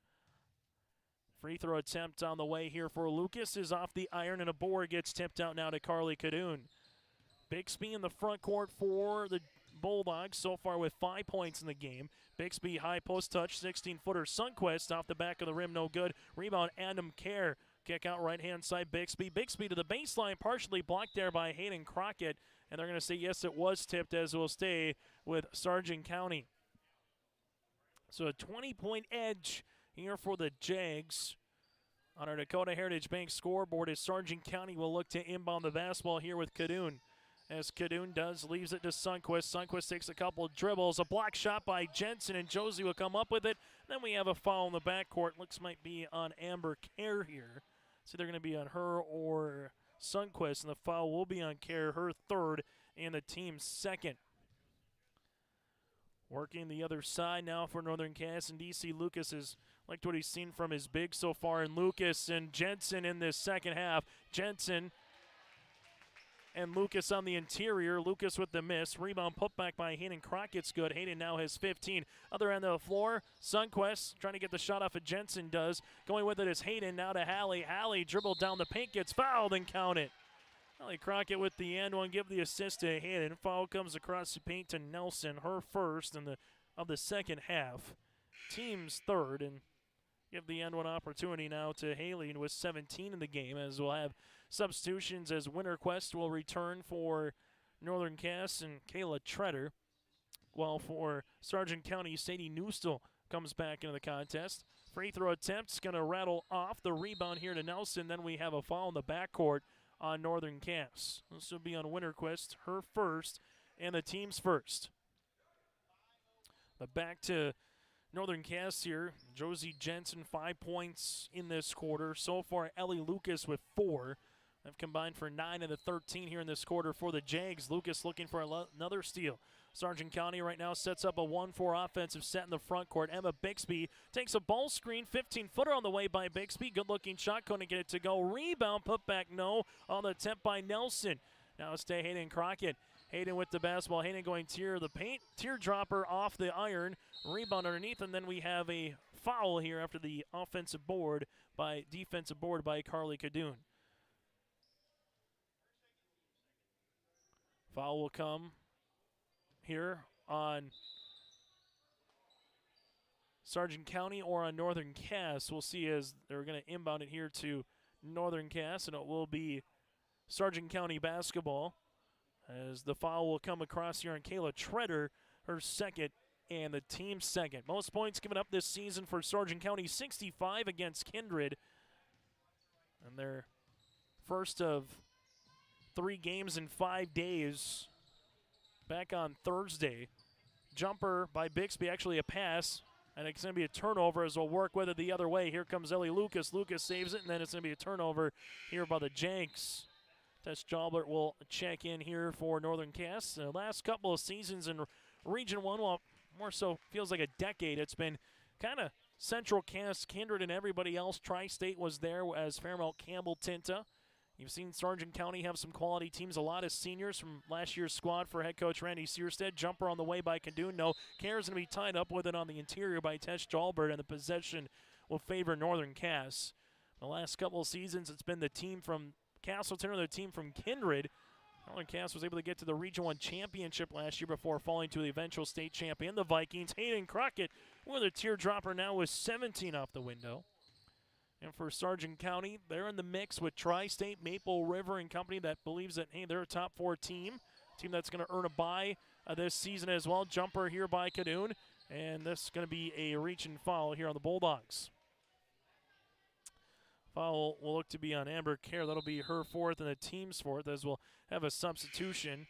Free throw attempt on the way here for Lucas is off the iron, and a board gets tipped out now to Carly Cadoon. Bixby in the front court for the Bulldogs so far with 5 points in the game. Bixby high post touch, 16-footer. Sundquist off the back of the rim, no good. Rebound, Adam Kerr. Kick out right-hand side, Bixby. Bixby to the baseline, partially blocked there by Hayden Crockett. And they're going to say, yes, it was tipped, as it will stay with Sargent County. So a 20-point edge here for the Jags. On our Dakota Heritage Bank scoreboard as Sargent County will look to inbound the basketball here with Cadoon. As Cadoon does, leaves it to Sundquist. Sundquist takes a couple dribbles. A block shot by Jensen, and Josie will come up with it. Then we have a foul in the backcourt. Looks might be on Amber Kerr here. So they're going to be on her or Sundquist, and the foul will be on Kerr, her third, and the team's second. Working the other side now for Northern Cass, and DC Lucas has liked what he's seen from his big so far. And Lucas and Jensen in this second half. Jensen and Lucas on the interior. Lucas with the miss. Rebound put back by Hayden Crockett's good. Hayden now has 15. Other end of the floor, Sundquist trying to get the shot off of Jensen does. Going with it is Hayden now to Hallie. Hallie dribbled down the paint, gets fouled and count it. Hallie Crockett with the end one, give the assist to Hayden. Foul comes across the paint to Nelson, her first in of the second half. Team's third, and give the end one opportunity now to Haley with 17 in the game, as we'll have substitutions as Winterquest will return for Northern Cass and Kayla Treader, while for Sargent County, Sadie Newstall comes back into the contest. Free throw attempt's going to rattle off. The rebound here to Nelson. Then we have a foul in the backcourt on Northern Cass. This will be on Winterquist, her first, and the team's first. But back to Northern Cass here. Josie Jensen, 5 points in this quarter. So far, Ellie Lucas with 4. They've combined for 9 of the 13 here in this quarter for the Jags. Lucas looking for another steal. Sargent County right now sets up a 1-4 offensive set in the front court. Emma Bixby takes a ball screen, 15-footer on the way by Bixby. Good-looking shot, going to get it to go. Rebound, put back no on the attempt by Nelson. Now it's to Hayden Crockett. Hayden with the basketball. Hayden going the paint. Teardropper off the iron. Rebound underneath, and then we have a foul here after the defensive board by Carly Cadoon. Foul will come here on Sargent County or on Northern Cass. We'll see as they're going to inbound it here to Northern Cass, and it will be Sargent County basketball as the foul will come across here on Kayla Treader, her second and the team's second. Most points given up this season for Sargent County, 65 against Kindred. And their first of 3 games in 5 days. Back on Thursday. Jumper by Bixby, actually a pass, and it's going to be a turnover as we'll work with it the other way. Here comes Ellie Lucas. Lucas saves it, and then it's going to be a turnover here by the Janks. Tess Jalbert will check in here for Northern Cass. The last couple of seasons in Region 1, well, more so feels like a decade. It's been kind of Central Cass, Kindred, and everybody else. Tri-State was there as Fairmount, Campbell, Tinta. You've seen Sargent County have some quality teams, a lot of seniors from last year's squad for head coach Randy Searstead. Jumper on the way by Kadoon. No, Care's going to be tied up with it on the interior by Tess Jalbert, and the possession will favor Northern Cass. The last couple of seasons, it's been the team from Castleton or the team from Kindred. Northern Cass was able to get to the Region 1 championship last year before falling to the eventual state champion, the Vikings. Hayden Crockett with a teardropper now with 17 off the window. And for Sargent County, they're in the mix with Tri-State, Maple River, and company that believes that, hey, they're a top 4 team that's going to earn a bye this season as well. Jumper here by Kadoon, and this is going to be a reach and foul here on the Bulldogs. Foul will look to be on Amber Kerr. That'll be her 4th and the team's 4th, as we'll have a substitution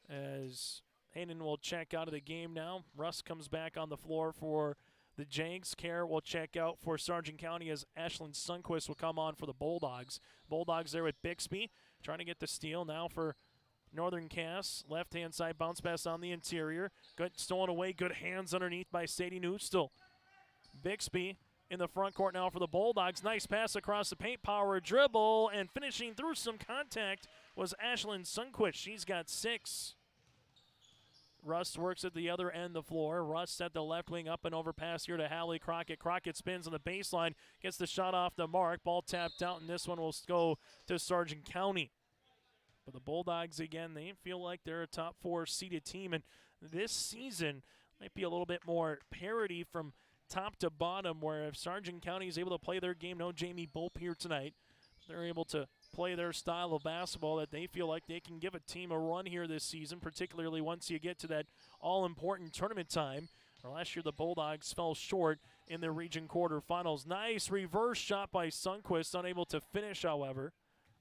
as Hayden will check out of the game now. Russ comes back on the floor for the Janks. Kerr will check out for Sargent County as Ashlyn Sundquist will come on for the Bulldogs. Bulldogs there with Bixby trying to get the steal now for Northern Cass. Left-hand side bounce pass on the interior. Good stolen away. Good hands underneath by Sadie Newstill. Bixby in the front court now for the Bulldogs. Nice pass across the paint. Power dribble, and finishing through some contact was Ashlyn Sundquist. She's got 6. Rust works at the other end of the floor. Rust at the left wing, up and over pass here to Hallie Crockett. Crockett spins on the baseline, gets the shot off the mark. Ball tapped out, and this one will go to Sargent County. But the Bulldogs, again, they feel like they're a top 4 seeded team, and this season might be a little bit more parity from top to bottom, where if Sargent County is able to play their game, no Jamie Bope here tonight, they're able to play their style of basketball that they feel like they can give a team a run here this season, particularly once you get to that all-important tournament time. Last year the Bulldogs fell short in the region quarterfinals. Nice reverse shot by Sundquist, unable to finish, however.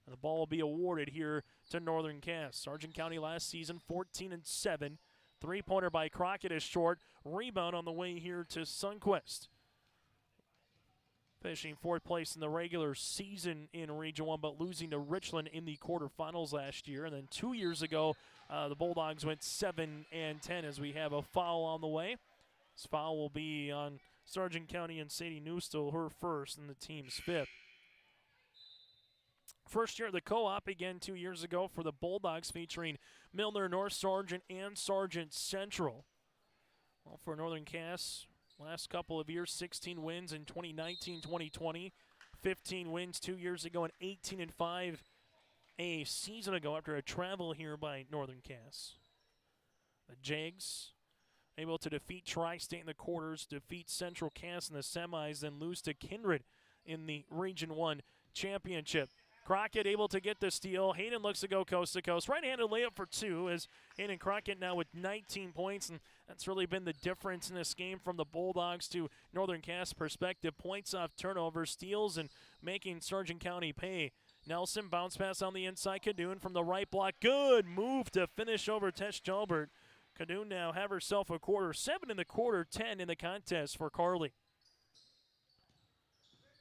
And the ball will be awarded here to Northern Cass. Sargent County last season 14-7. Three-pointer by Crockett is short. Rebound on the way here to Sundquist. Finishing 4th place in the regular season in Region 1, but losing to Richland in the quarterfinals last year. And then 2 years ago, the Bulldogs went 7-10 as we have a foul on the way. This foul will be on Sargent County and Sadie Newstill, her 1st and the team's 5th. First year at the co-op, again 2 years ago for the Bulldogs, featuring Milner, North Sargent, and Sargent Central. Well, for Northern Cass, last couple of years, 16 wins in 2019-2020, 15 wins 2 years ago, and 18-5 a season ago after a travel here by Northern Cass. The Jags able to defeat Tri-State in the quarters, defeat Central Cass in the semis, then lose to Kindred in the Region 1 championship. Crockett able to get the steal. Hayden looks to go coast to coast. Right-handed layup for 2 as Hayden Crockett now with 19 points, and that's really been the difference in this game from the Bulldogs to Northern Cass perspective. Points off turnovers, steals, and making Sargent County pay. Nelson bounce pass on the inside. Kadoon from the right block. Good move to finish over Tess Jalbert. Kadoon now have herself a quarter. 7 in the quarter, 10 in the contest for Carly.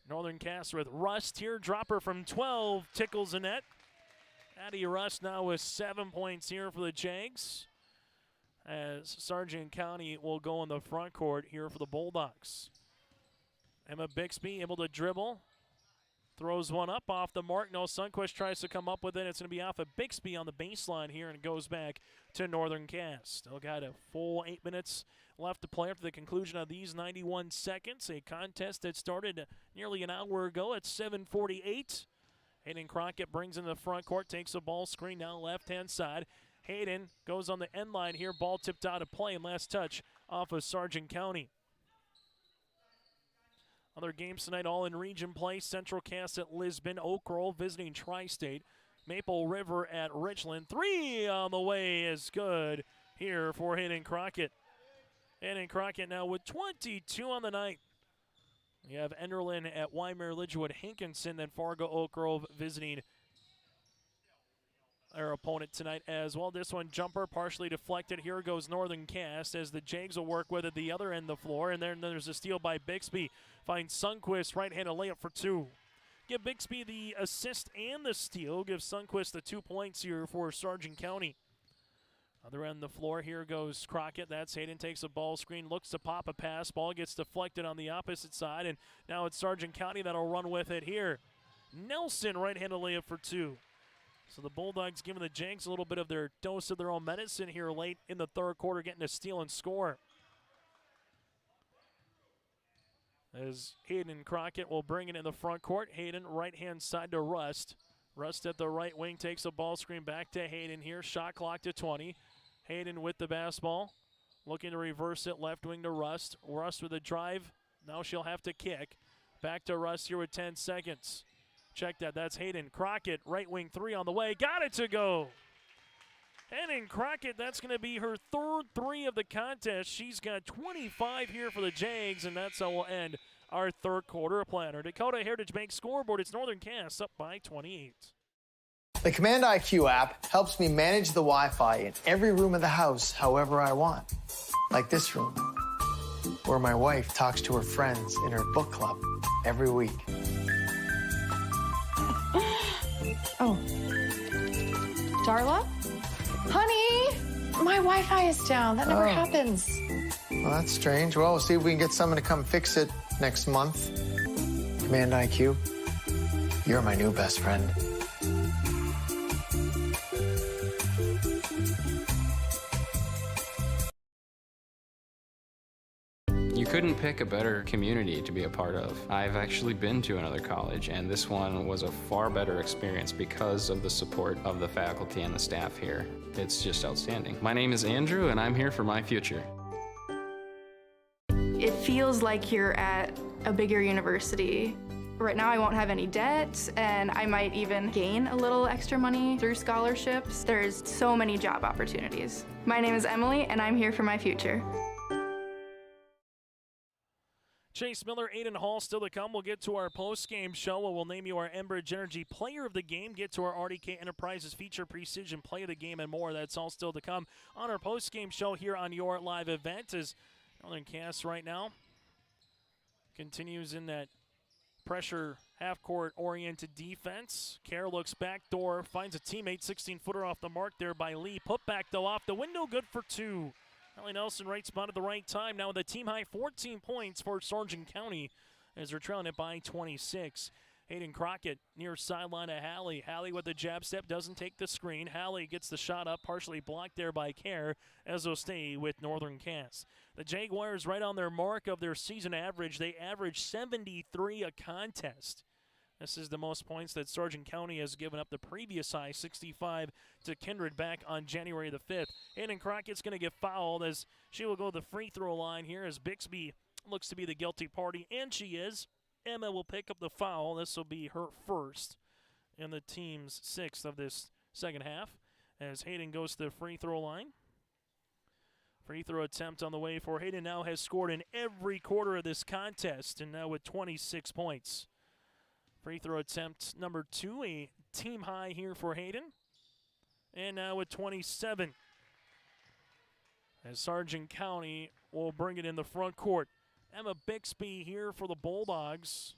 Northern Cass with Rust here. Dropper from 12 tickles the net. Addie Rust now with 7 points here for the Jags, as Sargent County will go in the front court here for the Bulldogs. Emma Bixby able to dribble. Throws one up off the mark. No, Sundquist tries to come up with it. It's going to be off of Bixby on the baseline here, and it goes back to Northern Cass. Still got a full 8 minutes left to play after the conclusion of these 91 seconds. A contest that started nearly an hour ago at 7:48. Hayden Crockett brings in the front court, takes a ball screen now left-hand side. Hayden goes on the end line here. Ball tipped out of play, and last touch off of Sargent County. Other games tonight, all in region play. Central Cass at Lisbon. Oak Grove visiting Tri-State. Maple River at Richland. 3 on the way is good here for Hayden Crockett. Hayden Crockett now with 22 on the night. We have Enderlin at Weimar, Lidgewood, Hankinson, then Fargo, Oak Grove visiting our opponent tonight as well. This one, jumper partially deflected. Here goes Northern Cass as the Jags will work with it the other end of the floor. And then there's a steal by Bixby. Finds Sundquist, right-handed layup for 2. Give Bixby the assist and the steal. Give Sundquist the 2 points here for Sargent County. Other end of the floor, here goes Crockett. That's Hayden, takes a ball screen, looks to pop a pass. Ball gets deflected on the opposite side, and now it's Sargent County that'll run with it here. Nelson, right-handed layup for 2. So the Bulldogs giving the Jags a little bit of their dose of their own medicine here late in the third quarter, getting a steal and score. As Hayden Crockett will bring it in the front court. Hayden, right-hand side to Rust. Rust at the right wing takes a ball screen back to Hayden here. Shot clock to 20. Hayden with the basketball. Looking to reverse it, left wing to Rust. Rust with a drive. Now she'll have to kick. Back to Rust here with 10 seconds. Check that. That's Hayden Crockett. Right wing 3 on the way. Got it to go. Hayden Crockett, that's going to be her third 3 of the contest. She's got 25 here for the Jags, and that's how we'll end our third quarter of Planner. Dakota Heritage Bank scoreboard. It's Northern Cass up by 28. The Command IQ app helps me manage the Wi-Fi in every room of the house however I want. Like this room, where my wife talks to her friends in her book club every week. Oh. Darla? Honey, my Wi-Fi is down. That never happens. Well, that's strange. Well, we'll see if we can get someone to come fix it next month. Command IQ, you're my new best friend. You couldn't pick a better community to be a part of. I've actually been to another college, and this one was a far better experience because of the support of the faculty and the staff here. It's just outstanding. My name is Andrew, and I'm here for my future. It feels like you're at a bigger university. Right now I won't have any debt, and I might even gain a little extra money through scholarships. There's so many job opportunities. My name is Emily, and I'm here for my future. Chase Miller, Aiden Hall still to come. We'll get to our post-game show where we'll name you our Enbridge Energy Player of the Game, get to our RDK Enterprises Feature Precision Play of the Game, and more. That's all still to come on our post-game show here on your live event as Northern Cass right now continues in that pressure half-court oriented defense. Kerr looks backdoor, finds a teammate, 16-footer off the mark there by Lee. Put back though off the window, good for 2. Hallie Nelson right spot at the right time. Now with a team-high 14 points for Sargent County as they're trailing it by 26. Hayden Crockett near sideline of Hallie. Hallie with the jab step, doesn't take the screen. Hallie gets the shot up, partially blocked there by Kerr as they'll stay with Northern Cass. The Jaguars right on their mark of their season average. They average 73 a contest. This is the most points that Sargent County has given up. The previous high, 65 to Kindred back on January the 5th. Hayden Crockett's going to get fouled as she will go to the free throw line here as Bixby looks to be the guilty party, and she is. Emma will pick up the foul. This will be her first and the team's 6th of this second half as Hayden goes to the free throw line. Free throw attempt on the way for Hayden. Now has scored in every quarter of this contest and now with 26 points. Free throw attempt number 2, a team high here for Hayden. And now with 27. As Sargent County will bring it in the front court. Emma Bixby here for the Bulldogs.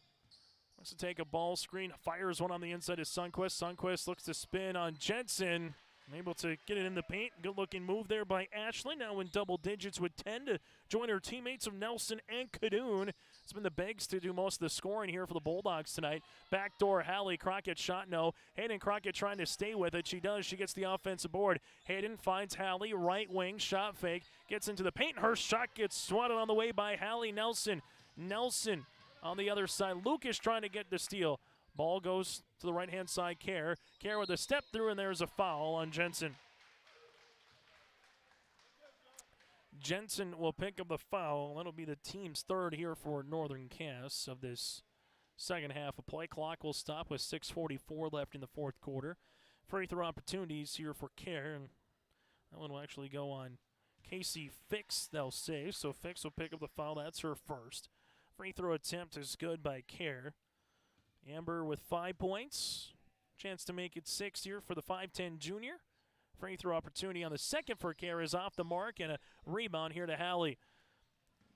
Wants to take a ball screen, fires one on the inside of Sundquist. Sundquist looks to spin on Jensen. Able to get it in the paint. Good looking move there by Ashley. Now in double digits with 10 to join her teammates of Nelson and Cadoon. It's been the Beggs to do most of the scoring here for the Bulldogs tonight. Backdoor Hallie Crockett shot no. Hayden Crockett trying to stay with it. She does. She gets the offensive board. Hayden finds Hallie, right wing, shot fake. Gets into the paint. Her shot gets swatted on the way by Hallie Nelson. Nelson on the other side. Lucas trying to get the steal. Ball goes to the right-hand side, Kerr. Kerr with a step through, and there's a foul on Jensen. Jensen will pick up the foul. That'll be the team's 3rd here for Northern Cass of this second half of play. Clock will stop with 6:44 left in the fourth quarter. Free throw opportunities here for Kerr, and that one will actually go on Casey Fix, they'll say. So Fix will pick up the foul. That's her first. Free throw attempt is good by Kerr. Amber with 5 points. Chance to make it 6 here for the 5'10 junior. Free throw opportunity on the second for Kerr is off the mark, and a rebound here to Halley.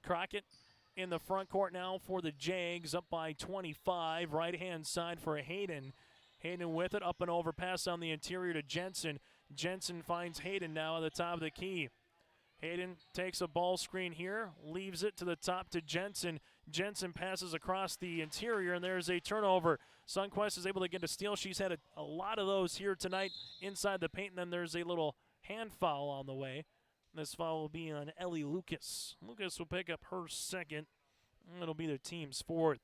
Crockett in the front court now for the Jags, up by 25. Right-hand side for Hayden. Hayden with it, up and over, pass on the interior to Jensen. Jensen finds Hayden now at the top of the key. Hayden takes a ball screen here, leaves it to the top to Jensen. Jensen passes across the interior, and there's a turnover. Sundquist is able to get a steal. She's had a lot of those here tonight inside the paint, and then there's a little hand foul on the way. This foul will be on Ellie Lucas. Lucas will pick up her second, and it'll be their team's fourth.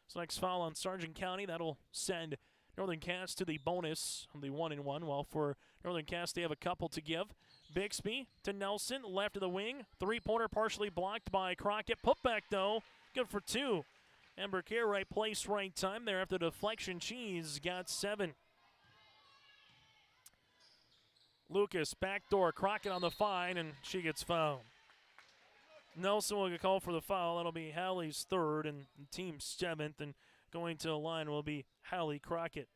So next foul on Sargent County, that'll send Northern Cass to the bonus on the 1-and-1. While for Northern Cass, they have a couple to give. Bixby to Nelson, left of the wing. Three-pointer partially blocked by Crockett. Putback, though, good for 2. Amber Kerr, right place, right time there after deflection. She's got 7. Lucas, backdoor, Crockett on the fine, and she gets fouled. Nelson will get called for the foul. That'll be Halley's third and team 7th, and going to the line will be Halley Crockett.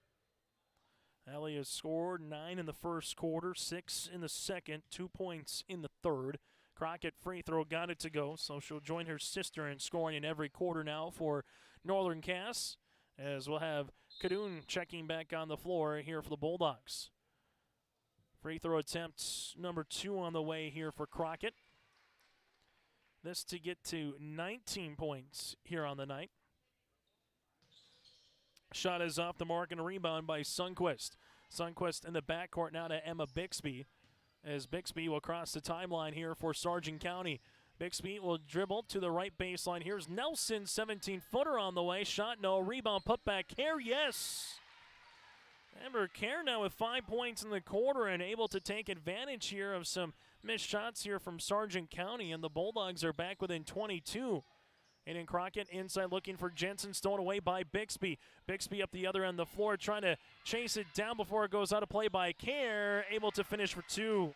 Halley has scored 9 in the first quarter, 6 in the second, 2 points in the third. Crockett free throw got it to go, so she'll join her sister in scoring in every quarter now for Northern Cass, as we'll have Kadoon checking back on the floor here for the Bulldogs. Free throw attempt number 2 on the way here for Crockett. This to get to 19 points here on the night. Shot is off the mark and a rebound by Sundquist. Sundquist in the backcourt now to Emma Bixby, as Bixby will cross the timeline here for Sargent County. Bixby will dribble to the right baseline. Here's Nelson, 17-footer on the way. Shot no, rebound, put back. Kerr, yes! Amber Kerr now with 5 points in the quarter and able to take advantage here of some missed shots here from Sargent County, and the Bulldogs are back within 22. Aiden Crockett inside looking for Jensen, stolen away by Bixby. Bixby up the other end of the floor trying to chase it down before it goes out of play by Kerr, able to finish for 2.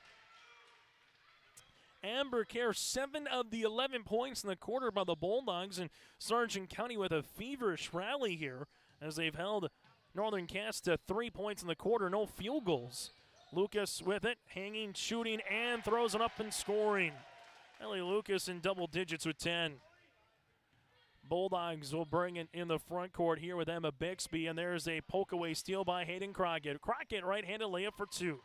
Amber Kerr, 7 of the 11 points in the quarter by the Bulldogs, and Sargent County with a feverish rally here as they've held Northern Cass to 3 points in the quarter, no field goals. Lucas with it, hanging, shooting, and throws it up and scoring. Ellie Lucas in double digits with 10. Bulldogs will bring it in the front court here with Emma Bixby, and there's a poke-away steal by Hayden Crockett. Crockett right-handed layup for 2.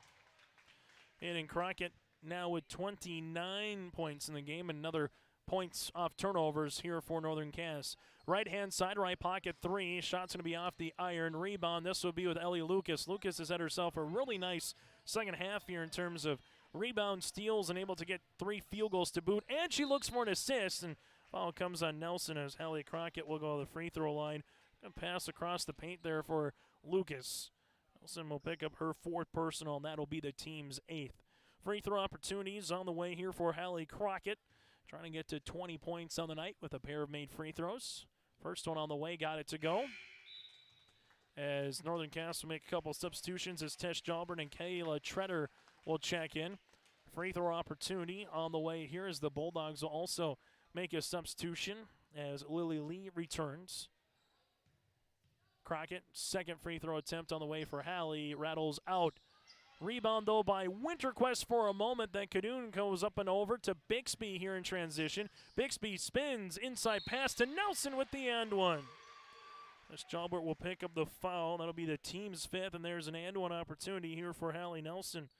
Hayden Crockett now with 29 points in the game, another points off turnovers here for Northern Cass. Right-hand side, right pocket 3. Shot's going to be off the iron. Rebound, this will be with Ellie Lucas. Lucas has had herself a really nice second half here in terms of rebound, steals, and able to get 3 field goals to boot. And she looks for an assist, and foul comes on Nelson as Hallie Crockett will go to the free throw line. Going to pass across the paint there for Lucas. Nelson will pick up her 4th personal, and that'll be the team's 8th. Free throw opportunities on the way here for Hallie Crockett. Trying to get to 20 points on the night with a pair of made free throws. First one on the way, got it to go. As Northern Cass will make a couple substitutions as Tesh Jalbert and Kayla Treader will check in. Free throw opportunity on the way here as the Bulldogs will also make a substitution as Lily Lee returns. Crockett, second free throw attempt on the way for Hallie, rattles out. Rebound, though, by Winterquest for a moment. Then Kadoon goes up and over to Bixby here in transition. Bixby spins, inside pass to Nelson with the and one. This Jalbert will pick up the foul. That'll be the team's 5th, and there's an and one opportunity here for Hallie Nelson.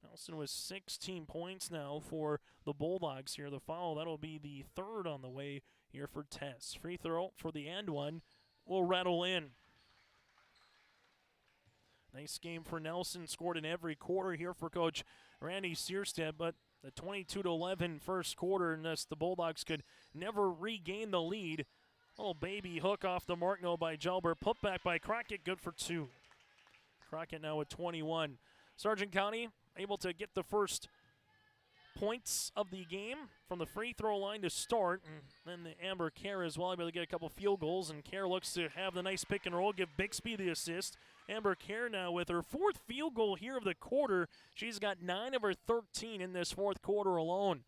Nelson with 16 points now for the Bulldogs here. The foul, that'll be the 3rd on the way here for Tess. Free throw for the and one will rattle in. Nice game for Nelson, scored in every quarter here for Coach Randy Searstead, but the 22-11 first quarter, and thus the Bulldogs could never regain the lead. Oh, baby hook off the mark, no, by Jalbert. Put back by Crockett, good for 2. Crockett now with 21. Sargent County able to get the first points of the game from the free throw line to start, and then the Amber Kerr as well able to get a couple field goals, and Kerr looks to have the nice pick and roll, give Bixby the assist. Amber Kerr now with her 4th field goal here of the quarter. She's got 9 of her 13 in this 4th quarter alone.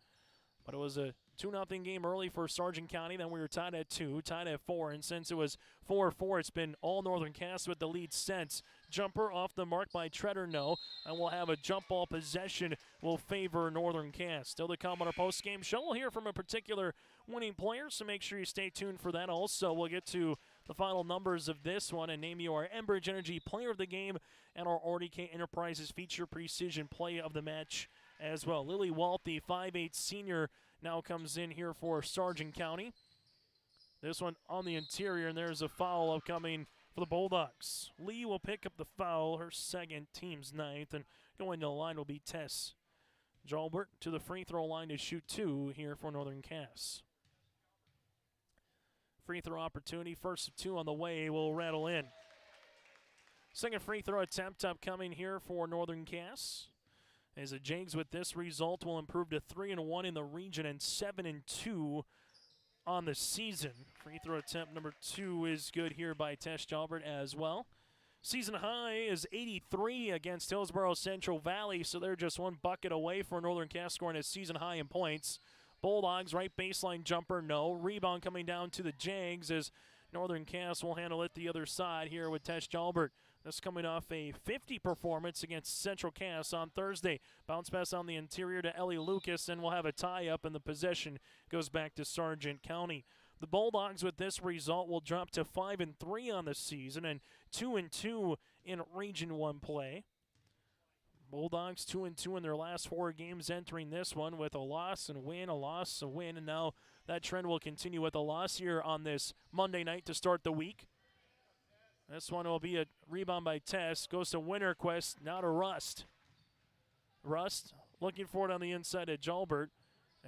But it was a 2-0 game early for Sargent County. Then we were tied at 2, tied at 4. And since it was 4-4, it's been all Northern Cass with the lead since. Jumper off the mark by Treader, no. And we'll have a jump ball possession will favor Northern Cass. Still to come on our post-game show. We'll hear from a particular winning player, so make sure you stay tuned for that. Also, we'll get to the final numbers of this one and name you our Enbridge Energy Player of the Game and our RDK Enterprises Feature Precision Play of the Match as well. Lily Walt, the 5'8 senior, now comes in here for Sargent County. This one on the interior, and there's a foul upcoming for the Bulldogs. Lee will pick up the foul, her second, team's ninth, and going to the line will be Tess Jalbert to the free throw line to shoot 2 here for Northern Cass. Free throw opportunity, first of 2 on the way, will rattle in. Second free throw attempt upcoming here for Northern Cass. As the Jags with this result will improve to 3-1 in the region and 7-2 on the season. Free throw attempt number 2 is good here by Tess Jalbert as well. Season high is 83 against Hillsborough Central Valley, so they're just one bucket away for Northern Cass scoring a season high in points. Bulldogs, right baseline jumper, no. Rebound coming down to the Jags as Northern Cass will handle it the other side here with Tess Jalbert. This coming off a 50 performance against Central Cass on Thursday. Bounce pass on the interior to Ellie Lucas, and we'll have a tie-up, and the possession goes back to Sargent County. The Bulldogs with this result will drop to 5-3 on the season and 2-2 in Region 1 play. Bulldogs 2-2 in their last 4 games entering this one with a loss and win, a loss, a win, and now that trend will continue with a loss here on this Monday night to start the week. This one will be a rebound by Tess. Goes to Winterquist, now to Rust. Rust looking for it on the inside at Jalbert.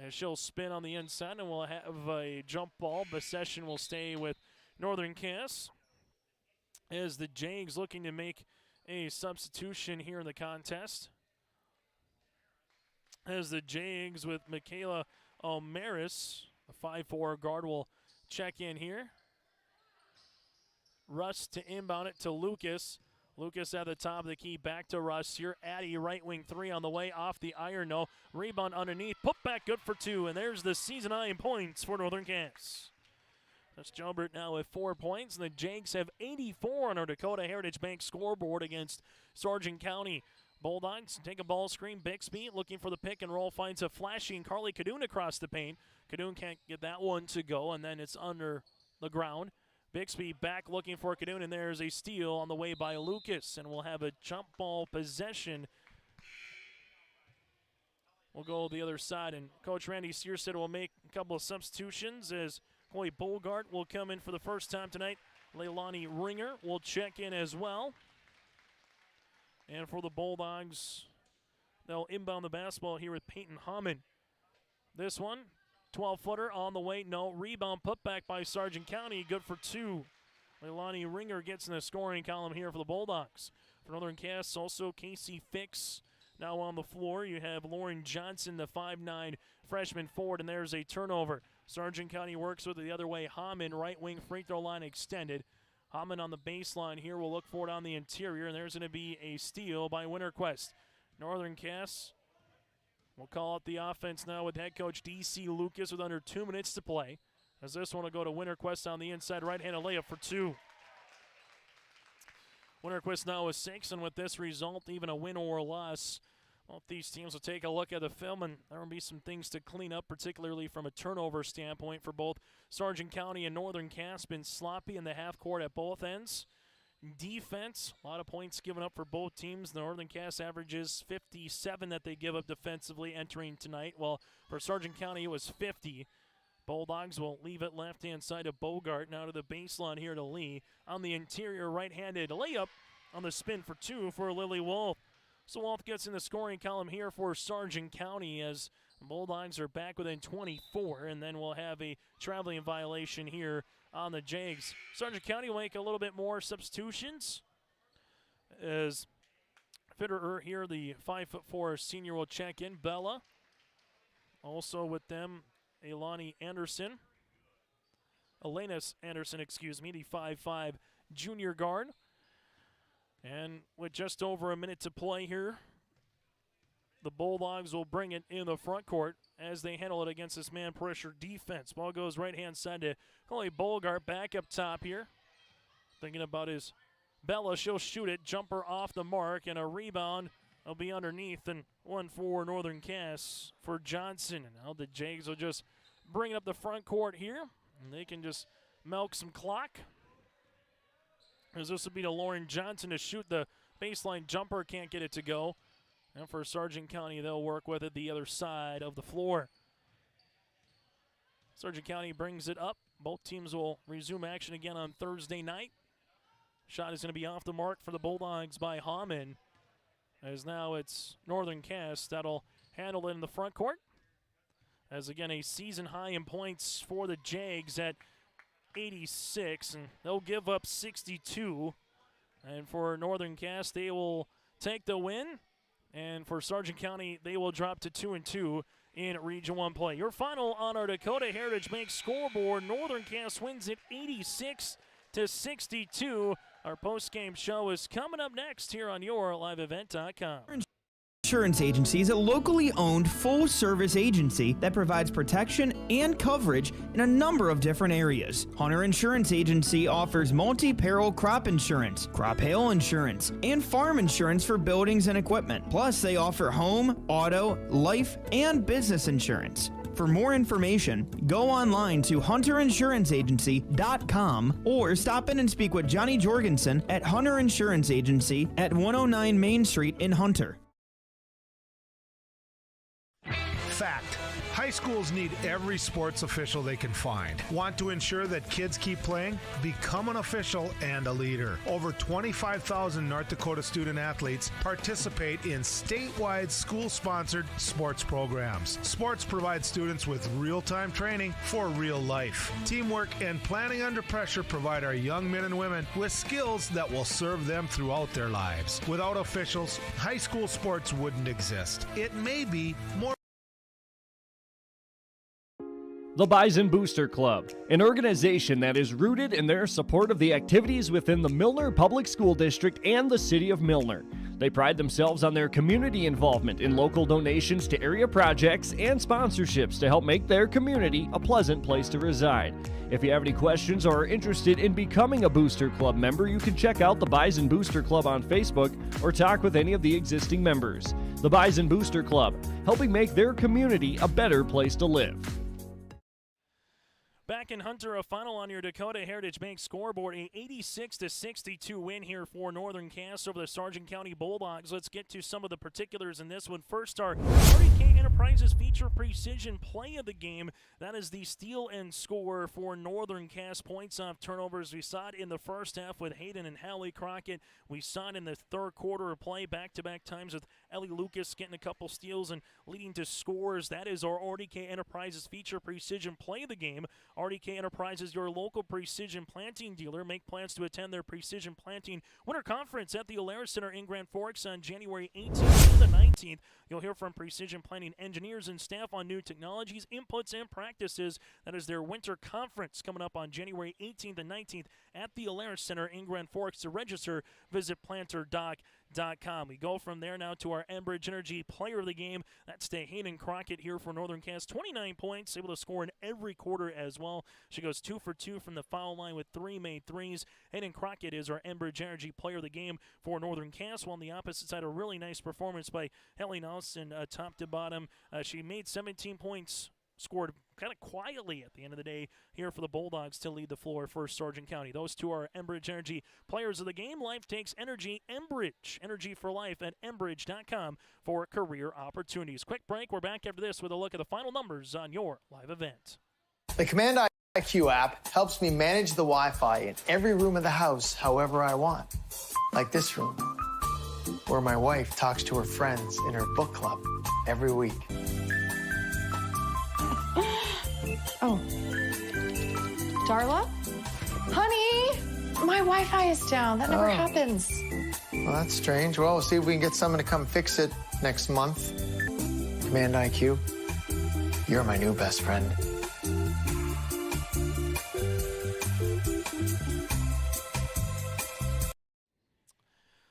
And she'll spin on the inside, and we'll have a jump ball. Possession will stay with Northern Cass. As the Jags looking to make a substitution here in the contest. As the Jags with Michaela Almaris, a 5'4 guard, will check in here. Russ to inbound it to Lucas. Lucas at the top of the key, back to Russ here. Addy, right wing 3 on the way, off the iron, no. Rebound underneath, put back good for 2, and there's the season high in points for Northern Cass. That's Jalbert now with 4 points, and the Jags have 84 on our Dakota Heritage Bank scoreboard against Sargent County. Bulldogs take a ball screen. Bixby looking for the pick and roll, finds a flashing Carly Cadoon across the paint. Cadoon can't get that one to go, and then it's under the ground. Bixby back looking for Cadoon, and there's a steal on the way by Lucas, and we'll have a jump ball possession. We'll go the other side, and Coach Randy Searstead will make a couple of substitutions as Chloe Bogart will come in for the first time tonight. Leilani Ringer will check in as well. And for the Bulldogs, they'll inbound the basketball here with Peyton Hammond. This one, 12-footer on the way, no. Rebound put back by Sargent County, good for 2. Leilani Ringer gets in the scoring column here for the Bulldogs. For Northern Cass, also Casey Fix now on the floor. You have Lauren Johnson, the 5'9 freshman forward, and there's a turnover. Sargent County works with it the other way. Hammond, right wing free throw line extended. Hammond on the baseline here. We'll look for it on the interior, and there's going to be a steal by Winterquist. Northern Cass will call out the offense now with head coach D.C. Lucas with under 2 minutes to play. As this one will go to Winterquist on the inside, right-handed layup for 2. Winterquist now with 6, and with this result, even a win or a loss, both these teams will take a look at the film, and there will be some things to clean up, particularly from a turnover standpoint for both Sargent County and Northern Cass. Been sloppy in the half court at both ends. Defense, a lot of points given up for both teams. The Northern Cass averages 57 that they give up defensively entering tonight. Well, for Sargent County, it was 50. Bulldogs will leave it left-hand side of Bogart. Now to the baseline here to Lee. On the interior, right-handed layup on the spin for 2 for Lily Wolf. So Wolf gets in the scoring column here for Sargent County as Bulldogs are back within 24, and then we'll have a traveling violation here on the Jags. Sargent County will make a little bit more substitutions as Fitterer here, the 5'4 senior, will check in. Bella also with them. Elena Anderson, the 5'5 junior guard. And with just over a minute to play here the Bulldogs will bring it in the front court as they handle it against this man pressure defense. Ball goes right-hand side to Chloe Bolgart back up top here. Thinking about his Bella, she'll shoot it. Jumper off the mark, and a rebound will be underneath, and one for Northern Cass for Johnson. And now the Jags will just bring it up the front court here, and they can just milk some clock. As this will be to Lauren Johnson to shoot the baseline jumper, can't get it to go. And for Sargent County, they'll work with it the other side of the floor. Sargent County brings it up. Both teams will resume action again on Thursday night. Shot is going to be off the mark for the Bulldogs by Hamann. As now it's Northern Cass that'll handle it in the front court. As again, a season high in points for the Jags at 86, and they'll give up 62. And for Northern Cass, they will take the win. And for Sargent County, they will drop to 2-2 in Region 1 play. Your final on our Dakota Heritage Bank scoreboard: Northern Cass wins it 86-62. Our post-game show is coming up next here on YourLiveEvent.com. Insurance Agency is a locally owned full-service agency that provides protection and coverage in a number of different areas. Hunter Insurance Agency offers multi-peril crop insurance, crop hail insurance, and farm insurance for buildings and equipment. Plus, they offer home, auto, life, and business insurance. For more information, go online to hunterinsuranceagency.com or stop in and speak with Johnny Jorgensen at Hunter Insurance Agency at 109 Main Street in Hunter. Fact. High schools need every sports official they can find. Want to ensure that kids keep playing? Become an official and a leader. Over 25,000 North Dakota student athletes participate in statewide school-sponsored sports programs. Sports provide students with real-time training for real life. Teamwork and planning under pressure provide our young men and women with skills that will serve them throughout their lives. Without officials, high school sports wouldn't exist. It may be more. The Bison Booster Club, an organization that is rooted in their support of the activities within the Milner Public School District and the City of Milner. They pride themselves on their community involvement in local donations to area projects and sponsorships to help make their community a pleasant place to reside. If you have any questions or are interested in becoming a Booster Club member, you can check out the Bison Booster Club on Facebook or talk with any of the existing members. The Bison Booster Club, helping make their community a better place to live. Back in Hunter, a final on your Dakota Heritage Bank scoreboard, a 86-62 win here for Northern Cass over the Sargent County Bulldogs. Let's get to some of the particulars in this one. First, our RDK Enterprises feature precision play of the game. That is the steal and score for Northern Cass. Points off turnovers. We saw it in the first half with Hayden and Hallie Crockett. We saw it in the third quarter of play, back-to-back times with Ellie Lucas getting a couple steals and leading to scores. That is our RDK Enterprises feature precision play of the game. RDK Enterprises, your local precision planting dealer. Make plans to attend their Precision Planting Winter Conference at the Alaris Center in Grand Forks on January 18th to the 19th. You'll hear from precision planting engineers and staff on new technologies, inputs, and practices. That is their winter conference coming up on January 18th and 19th at the Alaris Center in Grand Forks. To register, visit planterdoc.com. We go from there now to our Enbridge Energy player of the game. That's to Hayden Crockett here for Northern Cass. 29 points, able to score in every quarter as well. She goes 2 for 2 from the foul line with 3 made threes. Hayden Crockett is our Enbridge Energy player of the game for Northern Cass. While on the opposite side, a really nice performance by Hallie Nelson, top to bottom. She made 17 points, scored kind of quietly at the end of the day here for the Bulldogs to lead the floor for Sargent County. Those two are Enbridge Energy players of the game. Life takes energy. Enbridge, energy for life at Enbridge.com for career opportunities. Quick break. We're back after this with a look at the final numbers on your live event. The Command IQ app helps me manage the Wi-Fi in every room of the house however I want. Like this room, where my wife talks to her friends in her book club every week. Oh. Darla? Honey! My Wi-Fi is down. That never happens. Well, that's strange. Well, we'll see if we can get someone to come fix it next month. Command IQ, you're my new best friend.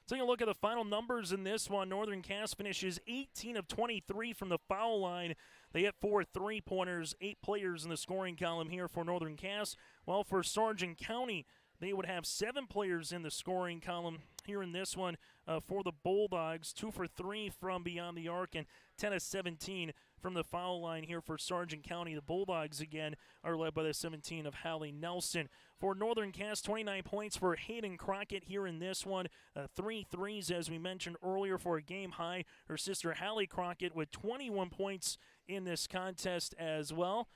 Taking a look at the final numbers in this one, Northern Cass finishes 18 of 23 from the foul line. They hit 4 3-pointers, 8 players in the scoring column here for Northern Cass. While for Sargent County, they would have 7 players in the scoring column here in this one. For the Bulldogs, 2 for 3 from beyond the arc and 10 of 17 from the foul line here for Sargent County. The Bulldogs, again, are led by the 17 of Hallie Nelson. For Northern Cass, 29 points for Hayden Crockett here in this one. 3 threes, as we mentioned earlier, for a game high. Her sister Hallie Crockett with 21 points in this contest as well.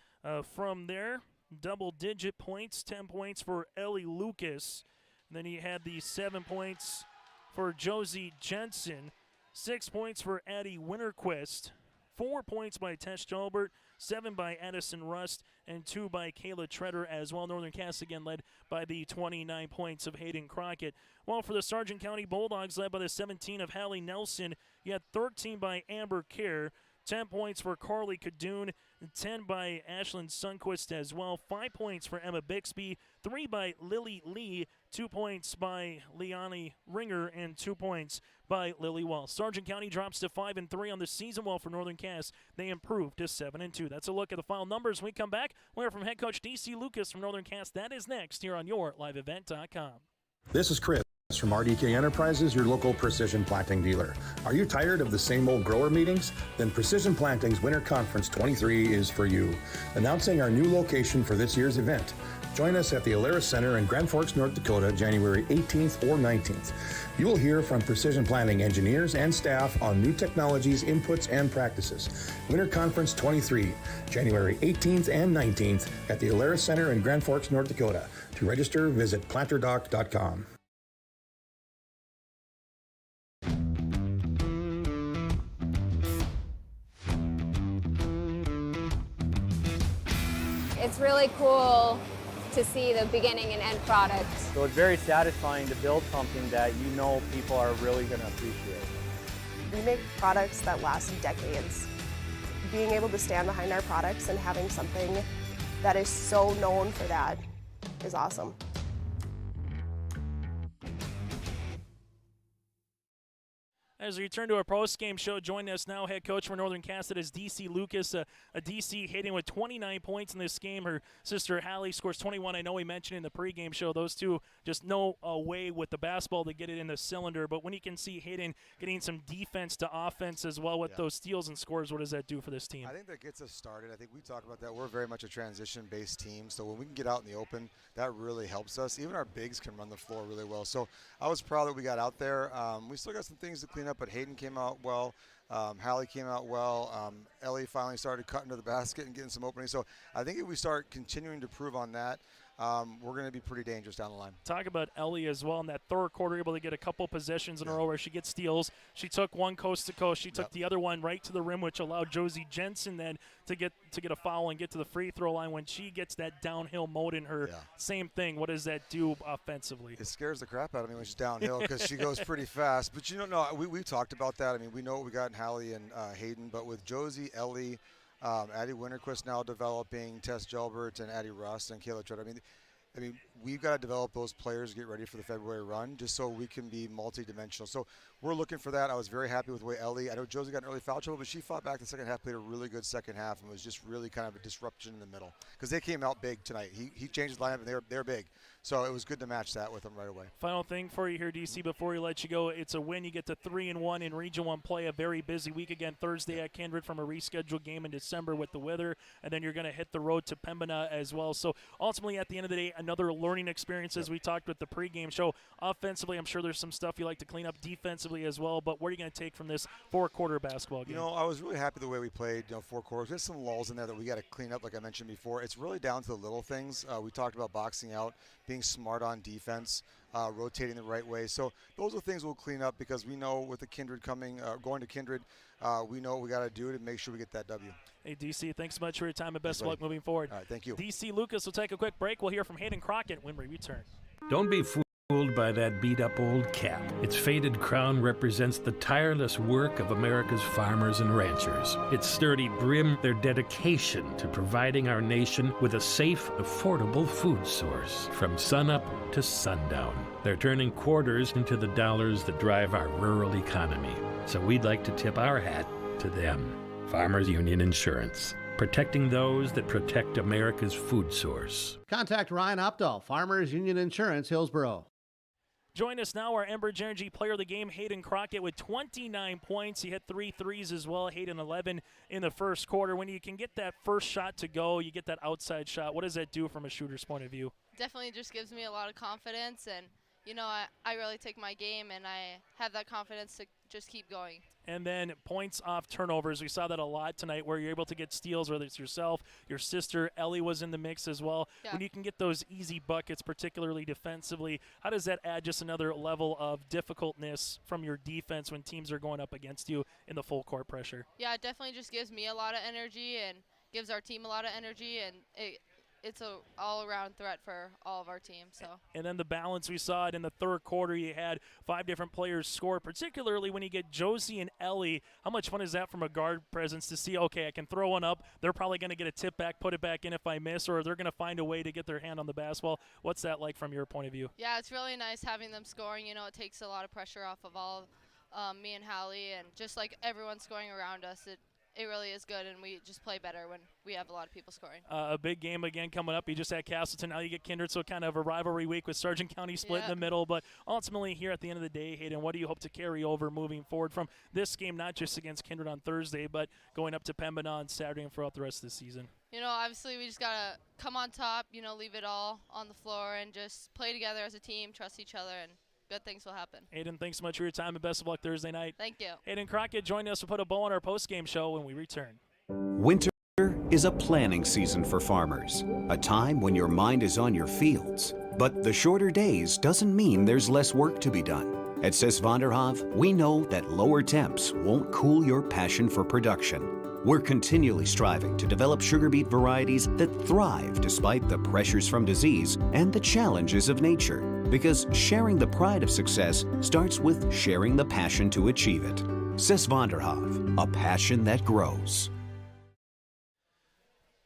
From there, double-digit points, 10 points for Ellie Lucas. And then you had the 7 points for Josie Jensen, 6 points for Addie Winterquist, 4 points by Tess Jalbert, 7 by Addison Rust, and 2 by Kayla Treader as well. Northern Cass again led by the 29 points of Hayden Crockett. While for the Sargent County Bulldogs, led by the 17 of Hallie Nelson, you had 13 by Amber Kerr, 10 points for Carly Cadoon, 10 by Ashlyn Sunquist as well, 5 points for Emma Bixby, 3 by Lily Lee, 2 points by Leonie Ringer, and 2 points by Lily Wall. Sargent County drops to 5-3 on the season, while for Northern Cass, they improved to 7-2. That's a look at the final numbers. When we come back, we'll hear from head coach DC Lucas from Northern Cass. That is next here on YourLiveEvent.com. This is Chris from RDK Enterprises, your local precision planting dealer. Are you tired of the same old grower meetings? Then Precision Planting's Winter Conference 23 is for you. Announcing our new location for this year's event. Join us at the Alaris Center in Grand Forks, North Dakota, January 18th or 19th. You will hear from Precision Planting engineers and staff on new technologies, inputs, and practices. Winter Conference 23, January 18th and 19th at the Alaris Center in Grand Forks, North Dakota. To register, visit planterdoc.com. It's really cool to see the beginning and end product. So it's very satisfying to build something that you know people are really going to appreciate. We make products that last decades. Being able to stand behind our products and having something that is so known for that is awesome. As we return to our post-game show, joining us now, head coach for Northern Cass, that is DC Lucas. A DC hitting with 29 points in this game. Her sister Hallie scores 21. I know we mentioned in the pregame show those two just no way with the basketball to get it in the cylinder. But when you can see Hayden getting some defense to offense as well with those steals and scores, what does that do for this team? I think that gets us started. I think we talk about that. We're very much a transition-based team. So when we can get out in the open, that really helps us. Even our bigs can run the floor really well. So I was proud that we got out there. We still got some things to clean up, but Hayden came out well. Hallie came out well. Ellie finally started cutting to the basket and getting some openings. So I think if we start continuing to prove on that, we're going to be pretty dangerous down the line. Talk about Ellie as well in that third quarter, able to get a couple possessions in a row where she gets steals. She took one coast to coast. She took the other one right to the rim, which allowed Josie Jensen then to get a foul and get to the free throw line. When she gets that downhill mode in her, same thing. What does that do offensively? It scares the crap out of me when she's downhill because she goes pretty fast. But we've talked about that. I mean, we know what we got in Hallie and Hayden, but with Josie, Ellie, Addie Winterquist now developing, Tess Jalbert and Addie Rust and Kayla Treader. I mean, we've got to develop those players to get ready for the February run just so we can be multi-dimensional. So we're looking for that. I was very happy with the way Ellie, I know Josie got an early foul trouble, but she fought back the second half, played a really good second half, and was just really kind of a disruption in the middle because they came out big tonight. He changed the lineup, and they're big. So it was good to match that with them right away. Final thing for you here, DC, before we let you go. It's a win. You get to 3-1 in Region 1 play. A very busy week again Thursday at Kindred from a rescheduled game in December with the weather. And then you're going to hit the road to Pembina as well. So ultimately, at the end of the day, another learning experience as we talked with the pregame show. Offensively, I'm sure there's some stuff you like to clean up defensively as well. But what are you going to take from this four-quarter basketball game? I was really happy the way we played, 4 quarters. There's some lulls in there that we got to clean up, like I mentioned before. It's really down to the little things. We talked about boxing out, being smart on defense, rotating the right way. So those are things we'll clean up because we know with the Kindred going to Kindred, we know what we got to do to make sure we get that W. Hey, DC, thanks so much for your time and best of luck moving forward. All right, thank you. DC Lucas will take a quick break. We'll hear from Hayden Crockett when we return. Don't be fooled Ruled by that beat-up old cap. Its faded crown represents the tireless work of America's farmers and ranchers. Its sturdy brim, their dedication to providing our nation with a safe, affordable food source from sunup to sundown. They're turning quarters into the dollars that drive our rural economy. So we'd like to tip our hat to them. Farmers Union Insurance. Protecting those that protect America's food source. Contact Ryan Opdahl, Farmers Union Insurance, Hillsboro. Join us now, our Enbridge Energy Player of the Game, Hayden Crockett, with 29 points. He hit 3 threes as well. Hayden 11 in the first quarter. When you can get that first shot to go, you get that outside shot. What does that do from a shooter's point of view? Definitely just gives me a lot of confidence, and you know, I really take my game and I have that confidence to just keep going. And then points off turnovers. We saw that a lot tonight where you're able to get steals, whether it's yourself, your sister, Ellie was in the mix as well. Yeah. When you can get those easy buckets, particularly defensively, how does that add just another level of difficultness from your defense when teams are going up against you in the full court pressure? Yeah, it definitely just gives me a lot of energy and gives our team a lot of energy, and it's a all-around threat for all of our team. So. And then the balance, we saw it in the third quarter. You had 5 different players score, particularly when you get Josie and Ellie. How much fun is that from a guard presence to see, okay, I can throw one up. They're probably going to get a tip back, put it back in if I miss, or they're going to find a way to get their hand on the basketball. What's that like from your point of view? Yeah, it's really nice having them scoring. You know, it takes a lot of pressure off of all me and Hallie, and just like everyone scoring around us, it really is good, and we just play better when we have a lot of people scoring. A big game again coming up. You just had Castleton. Now you get Kindred, so kind of a rivalry week with Sargent County split in the middle. But ultimately here at the end of the day, Hayden, what do you hope to carry over moving forward from this game, not just against Kindred on Thursday, but going up to Pembina on Saturday and throughout the rest of the season? You know, obviously we just got to come on top, you know, leave it all on the floor and just play together as a team, trust each other, and good things will happen. Hayden, thanks so much for your time, and best of luck Thursday night. Thank you. Hayden Crockett joining us to put a bow on our post-game show when we return. Winter is a planning season for farmers, a time when your mind is on your fields. But the shorter days doesn't mean there's less work to be done. At Sis van der Haaf, we know that lower temps won't cool your passion for production. We're continually striving to develop sugar beet varieties that thrive despite the pressures from disease and the challenges of nature. Because sharing the pride of success starts with sharing the passion to achieve it. Sis van der Haaf, a passion that grows.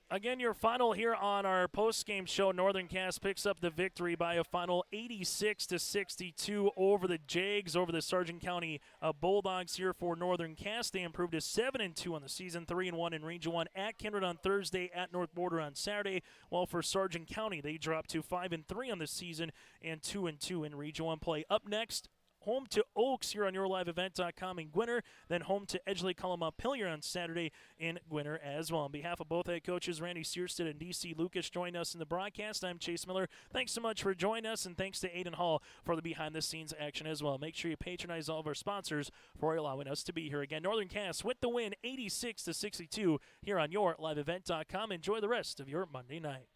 Again, your final here on our post-game show. Northern Cass picks up the victory by a final 86-62 over the Jags, over the Sargent County Bulldogs here for Northern Cass. They improved to 7-2 on the season, 3-1 in Region 1 at Kindred on Thursday, at North Border on Saturday. While for Sargent County, they dropped to 5-3 on the season and 2-2 in Region 1 play. Up next, home to Oaks here on YourLiveEvent.com in Gwinner, then home to Edgeley-Cullum-Montpelier on Saturday in Gwinner as well. On behalf of both head coaches, Randy Searstead and DC Lucas, join us in the broadcast. I'm Chase Miller. Thanks so much for joining us, and thanks to Aiden Hall for the behind-the-scenes action as well. Make sure you patronize all of our sponsors for allowing us to be here again. Northern Cass with the win, 86-62 here on YourLiveEvent.com. Enjoy the rest of your Monday night.